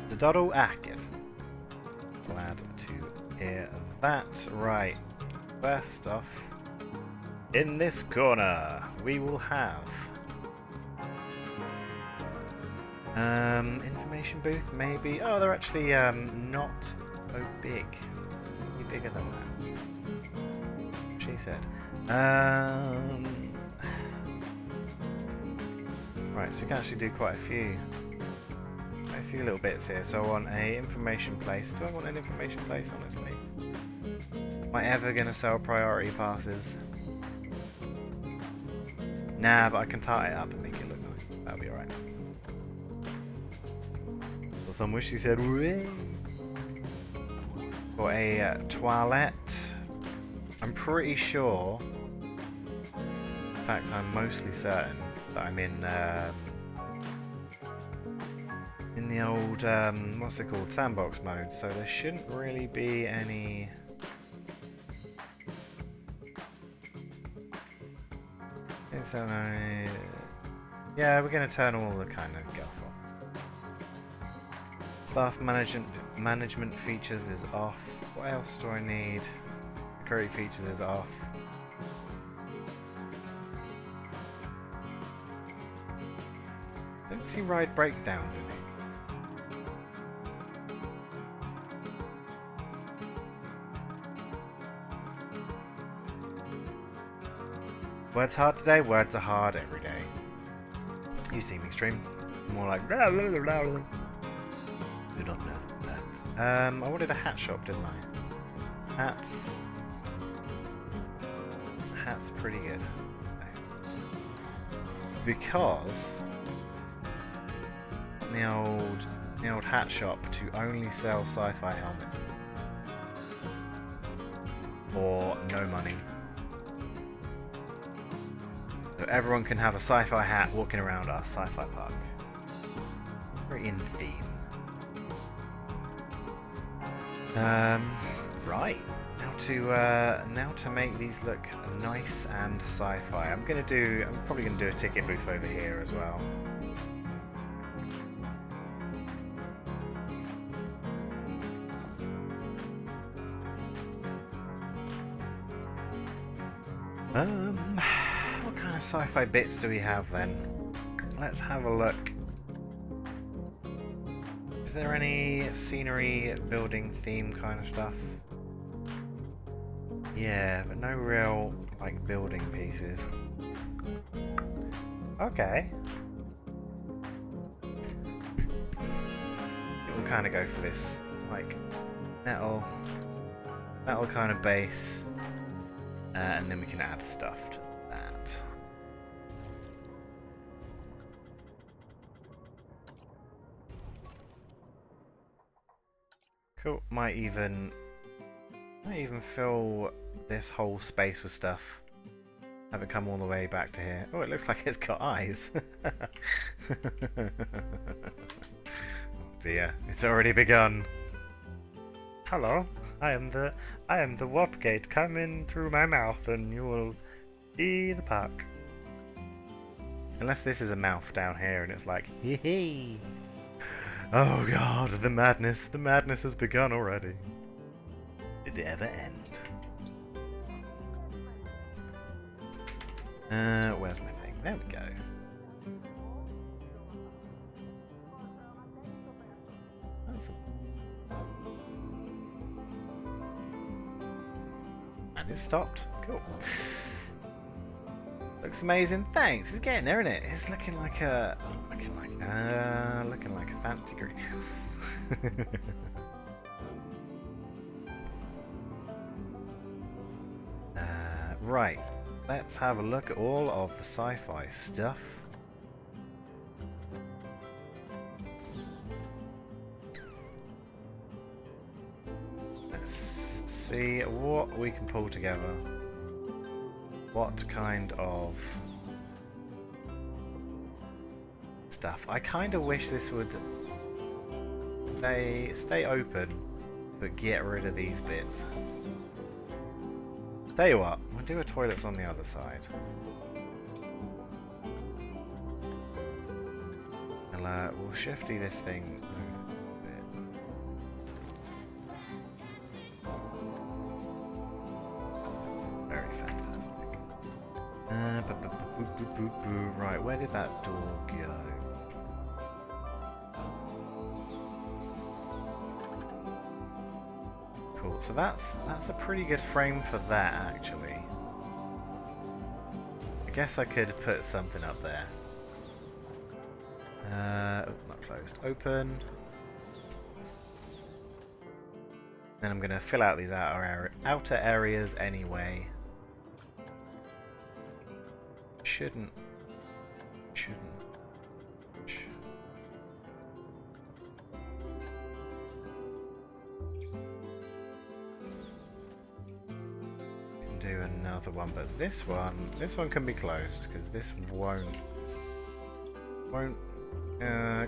The doddle? Ah, good. Glad to hear that. Right, first off, in this corner, we will have information booth, maybe. Oh, they're actually not so big. Maybe bigger than that. She said. Right, so we can actually do quite a few little bits here. So I want a information place. Do I want an information place, honestly? Am I ever going to sell priority passes? Nah, but I can tie it up and make it look nice. That'll be alright. For some wish he said, whee! Got a toilette. I'm pretty sure, in fact I'm mostly certain, that I'm in the old, what's it called, sandbox mode, so there shouldn't really be any... So, yeah, we're going to turn all the kind of guff off. Staff management features is off. What else do I need? Security features is off. Don't see ride breakdowns in it. Words hard today? Words are hard every day. You see me stream. More like blah, blah, blah, blah. Do not know that. I wanted a hat shop, didn't I? Hats pretty good. Because the old hat shop to only sell sci-fi helmets. For no money. So everyone can have a sci-fi hat walking around our sci-fi park. Very in theme. Right. Now to make these look nice and sci-fi. I'm probably gonna do a ticket booth over here as well. What kind of sci-fi bits do we have then? Let's have a look. Is there any scenery, building theme kind of stuff? Yeah, but no real, like, building pieces. Okay. We'll kind of go for this, like, metal kind of base. And then we can add stuff to that. Cool. Might even fill this whole space with stuff. Have it come all the way back to here. Oh, it looks like it's got eyes. Oh dear, it's already begun. Hello. I am the warp gate. Come in through my mouth and you will see the park. Unless this is a mouth down here and it's like, hee hee. Oh god, the madness has begun already. Did it ever end? Where's my thing? There we go. And it stopped. Cool. Looks amazing. Thanks. It's getting there, isn't it? It's looking like a fancy greenhouse. Right. Let's have a look at all of the sci-fi stuff. Let's see what we can pull together. What kind of stuff? I kind of wish this would stay open, but get rid of these bits. Tell you what, we'll do a toilets on the other side. And we'll shifty this thing a bit. That's very fantastic. Right, where did that door go? Cool. So that's a pretty good frame for that, actually. I guess I could put something up there. Not closed. Open. Then I'm going to fill out these outer areas anyway. Shouldn't. Do another one, but this one can be closed because this won't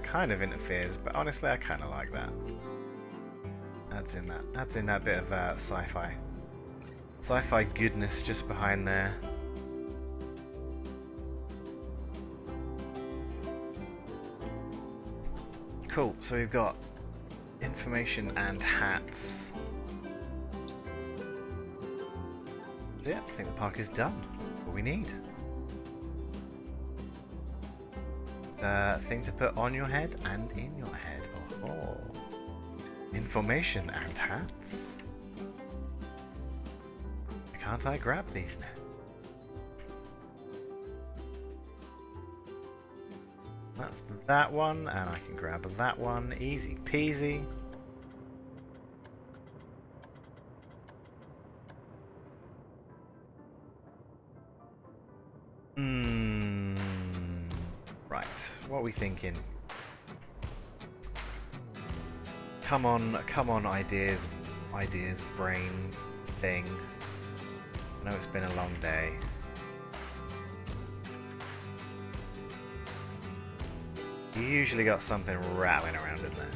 kind of interferes, but honestly I kind of like that. Adds in that bit of sci-fi goodness just behind there. Cool, so we've got information and hats. So yeah, I think the park is done. What we need. Thing to put on your head and in your head. Oh, information and hats. Can't I grab these now? That's that one, and I can grab that one. Easy peasy. Right, what are we thinking? Come on, ideas, brain thing. I know it's been a long day. You usually got something rattling around in there.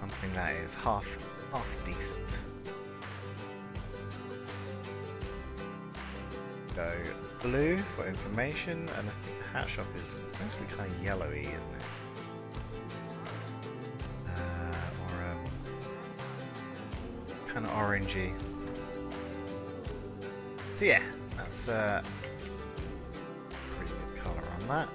Something that is half decent. Go blue for information, and the hat shop is mostly kind of yellowy, isn't it? Kind of orangey. So yeah, that's pretty good colour on that.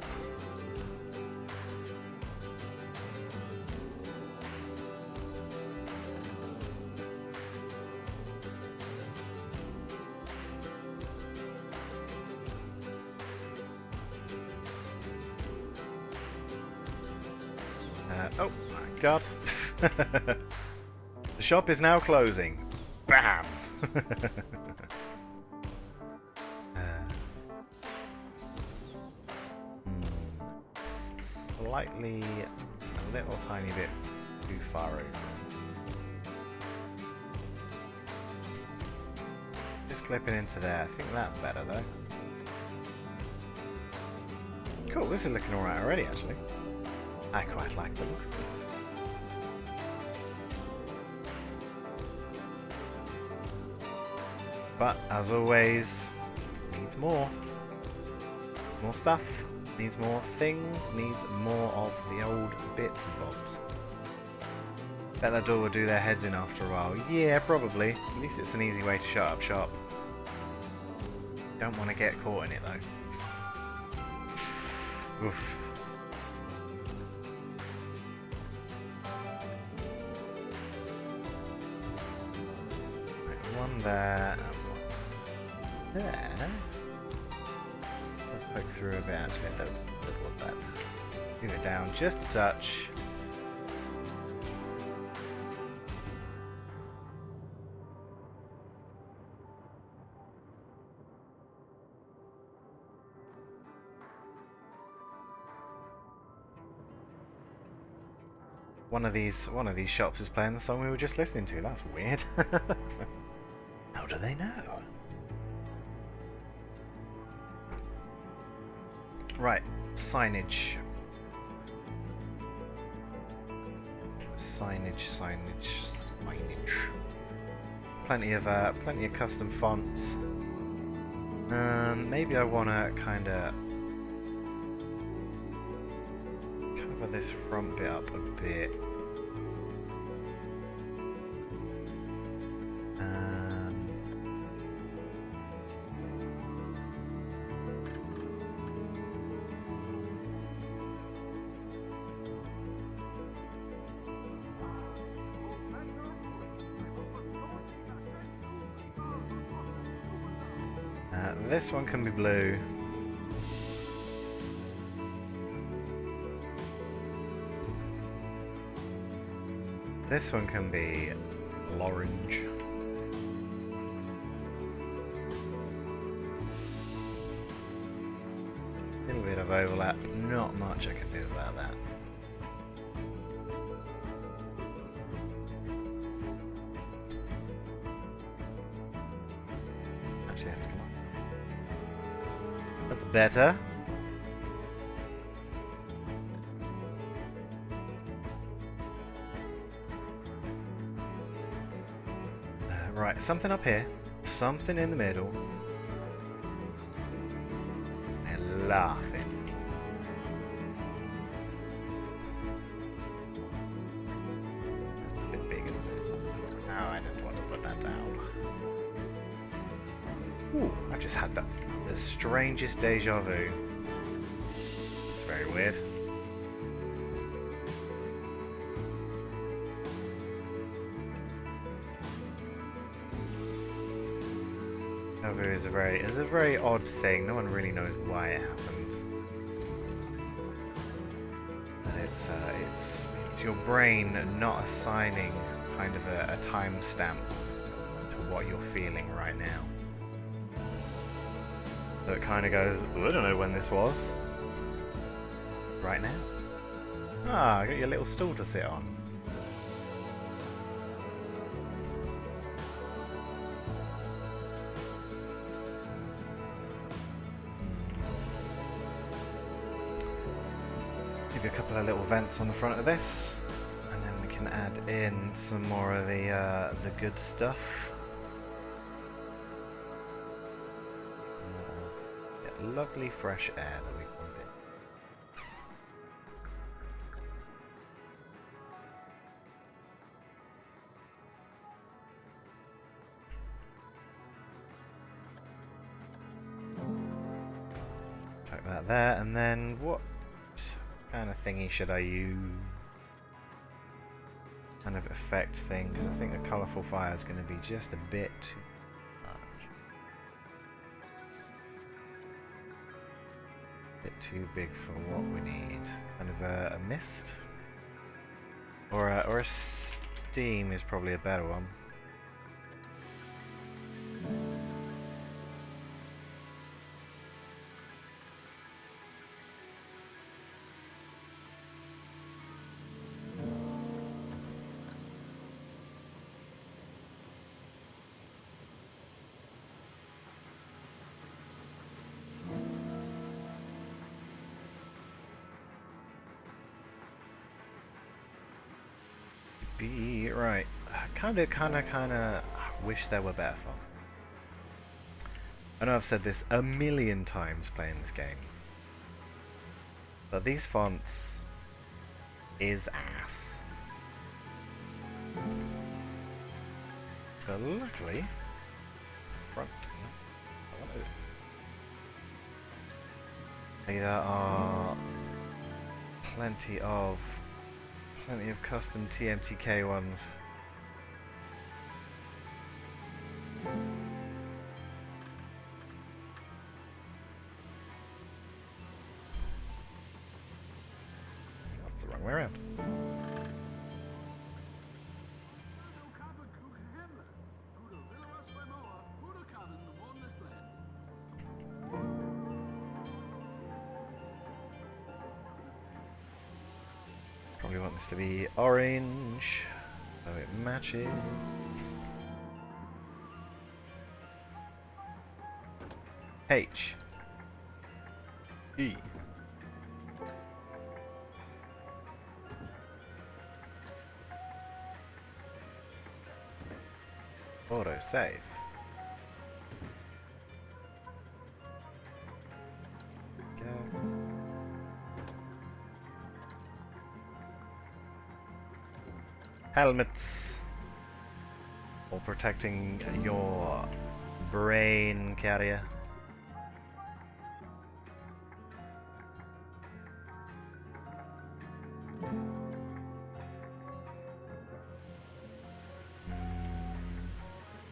Oh my god. The shop is now closing. Bam! Slightly, a little tiny bit too far over. Just clipping into there. I think that's better though. Cool, this is looking alright already actually. I quite like the look. But as always, needs more. More stuff, needs more things, needs more of the old bits and bobs. Bet that door will do their heads in after a while. Yeah, probably. At least it's an easy way to shut up shop. Don't want to get caught in it though. Oof. Right, one there. There. Let's poke through a bit actually, I don't want that. Move it down just a touch. One of these shops is playing the song we were just listening to. That's weird. How do they know? Right, signage. Signage. Plenty of custom fonts. Maybe I wanna kinda cover this front bit up a bit. This one can be blue. This one can be orange. A little bit of overlap, not much I can do about that. Actually, I have to come on. That's better. Right, something up here, something in the middle, and laughing. Oh, I didn't want to put that down. Ooh, I just had the strangest deja vu. It's very weird. Deja vu is a very odd thing. No one really knows why it happens. And it's your brain not assigning kind of a timestamp to what you're feeling right now. So it kind of goes, oh, I don't know when this was. Right now. Ah, I got your little stool to sit on. Maybe a couple of little vents on the front of this. And then we can add in some more of the good stuff. Lovely fresh air that we pump in. Check that there, and then what kind of thingy should I use? Kind of effect thing, because I think the colourful fire is going to be just a bit too too big for what we need. Kind of a mist? Or a steam is probably a better one. Be right. Kind of wish there were better font. I know I've said this a million times playing this game, but these fonts is ass. But luckily, front. There are plenty of custom TMTK ones. That's the wrong way around. Probably want this to be orange, so it matches. H E auto save. Go. Helmets for protecting your brain carrier.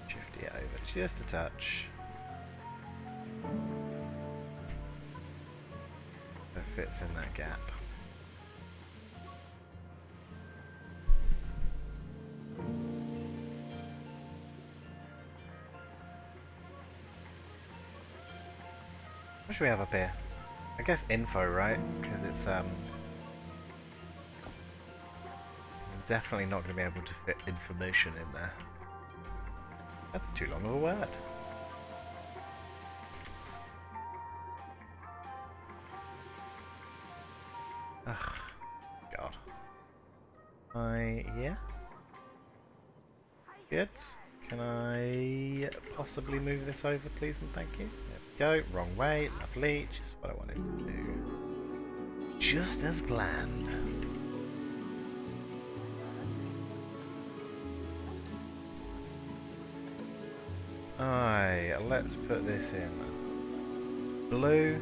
Shift it over just a touch. It fits in that gap. What should we have up here? I guess info, right? Because it's definitely not going to be able to fit information in there. That's too long of a word. Ugh, God. Yeah. Good. Can I possibly move this over, please and thank you? There we go. Wrong way. Lovely. Just what I wanted to do. Just as planned. Aye, let's put this in blue.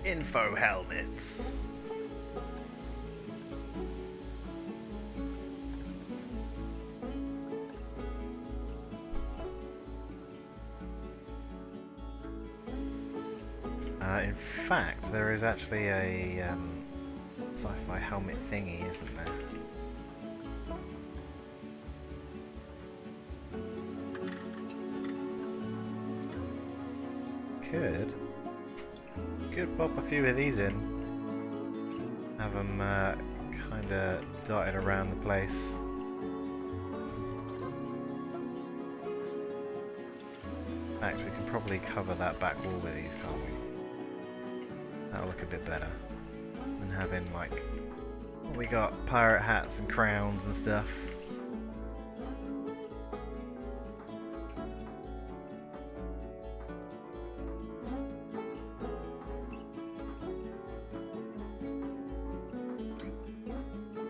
Info helmets. In fact, there is actually a sci-fi helmet thingy, isn't there? Could pop a few of these in. Have them kind of dotted around the place. In fact, we can probably cover that back wall with these, can't we? That'll look a bit better than having, like, we got pirate hats and crowns and stuff.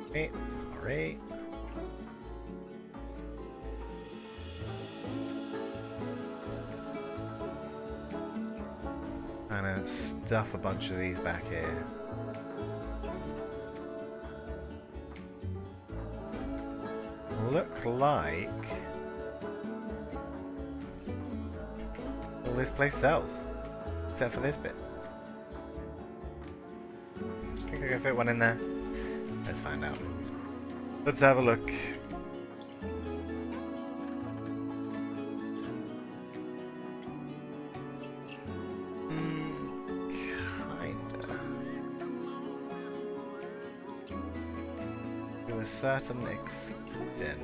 Okay, sorry. And stuff a bunch of these back here. Look like all this place sells, except for this bit. Just think I can fit one in there. Let's find out. Let's have a look. To a certain extent.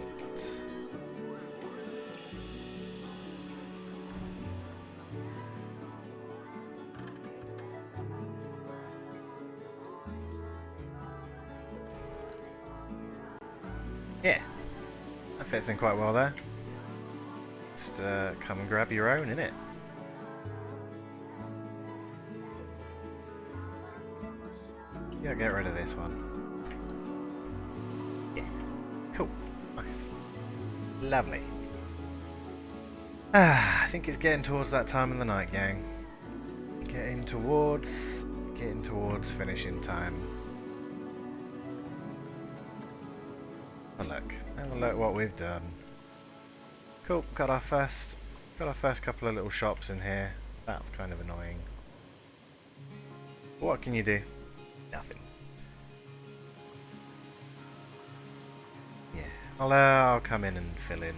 Yeah, that fits in quite well there. Just come and grab your own, innit? Yeah, get rid of this one. Yeah, cool, nice, lovely. I think it's getting towards that time of the night, gang. Getting towards finishing time. Have a look what we've done. Cool, got our first couple of little shops in here. That's kind of annoying. What can you do? Nothing. Yeah, I'll come in and fill in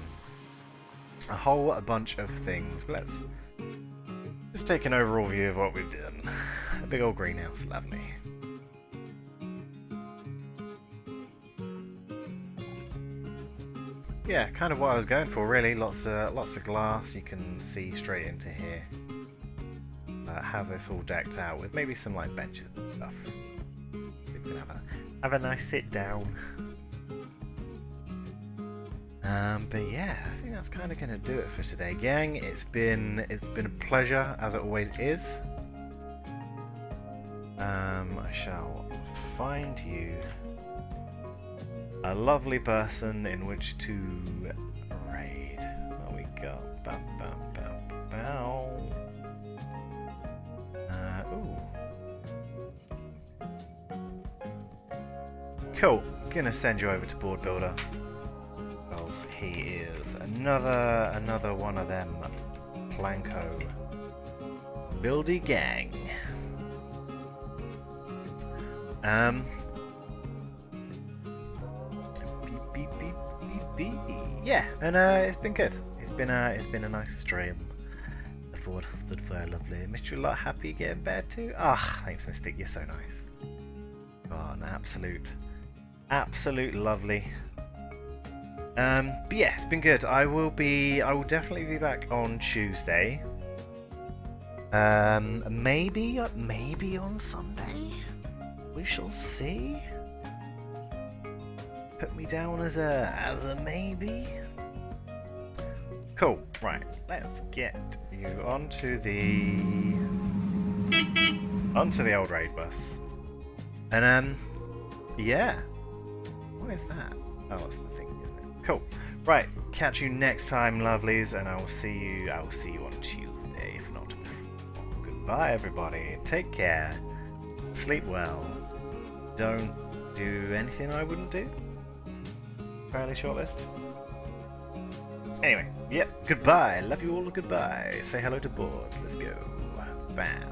a whole bunch of things. But let's just take an overall view of what we've done. A big old greenhouse, lovely. Yeah, kind of what I was going for, really. Lots of glass. You can see straight into here. Have this all decked out with maybe some like benches and stuff. So you can have a nice sit down. But yeah, I think that's kind of going to do it for today, gang. It's been a pleasure, as it always is. I shall find you a lovely person in which to raid. What we got? Bow, bow, bow, bow. Ooh. Cool. Gonna send you over to Board Builder. Because he is another one of them PlanCo buildy gang. Yeah, and it's been good. It's been a nice stream. The Ford husband, very lovely. Missed you a lot. Happy getting bed too. Ah, thanks, Mystic. You're so nice. Oh, an absolute lovely. But yeah, it's been good. I will definitely be back on Tuesday. Maybe on Sunday. We shall see. Put me down as a maybe. Cool. Right. Let's get you onto the old raid bus. And yeah. What is that? Oh, that's the thing, isn't it? Cool. Right. Catch you next time, lovelies, and I will see you on Tuesday, if not before. Goodbye, everybody. Take care. Sleep well. Don't do anything I wouldn't do. Fairly short list. Anyway, yep, goodbye. Love you all, goodbye. Say hello to Borg. Let's go. Bam.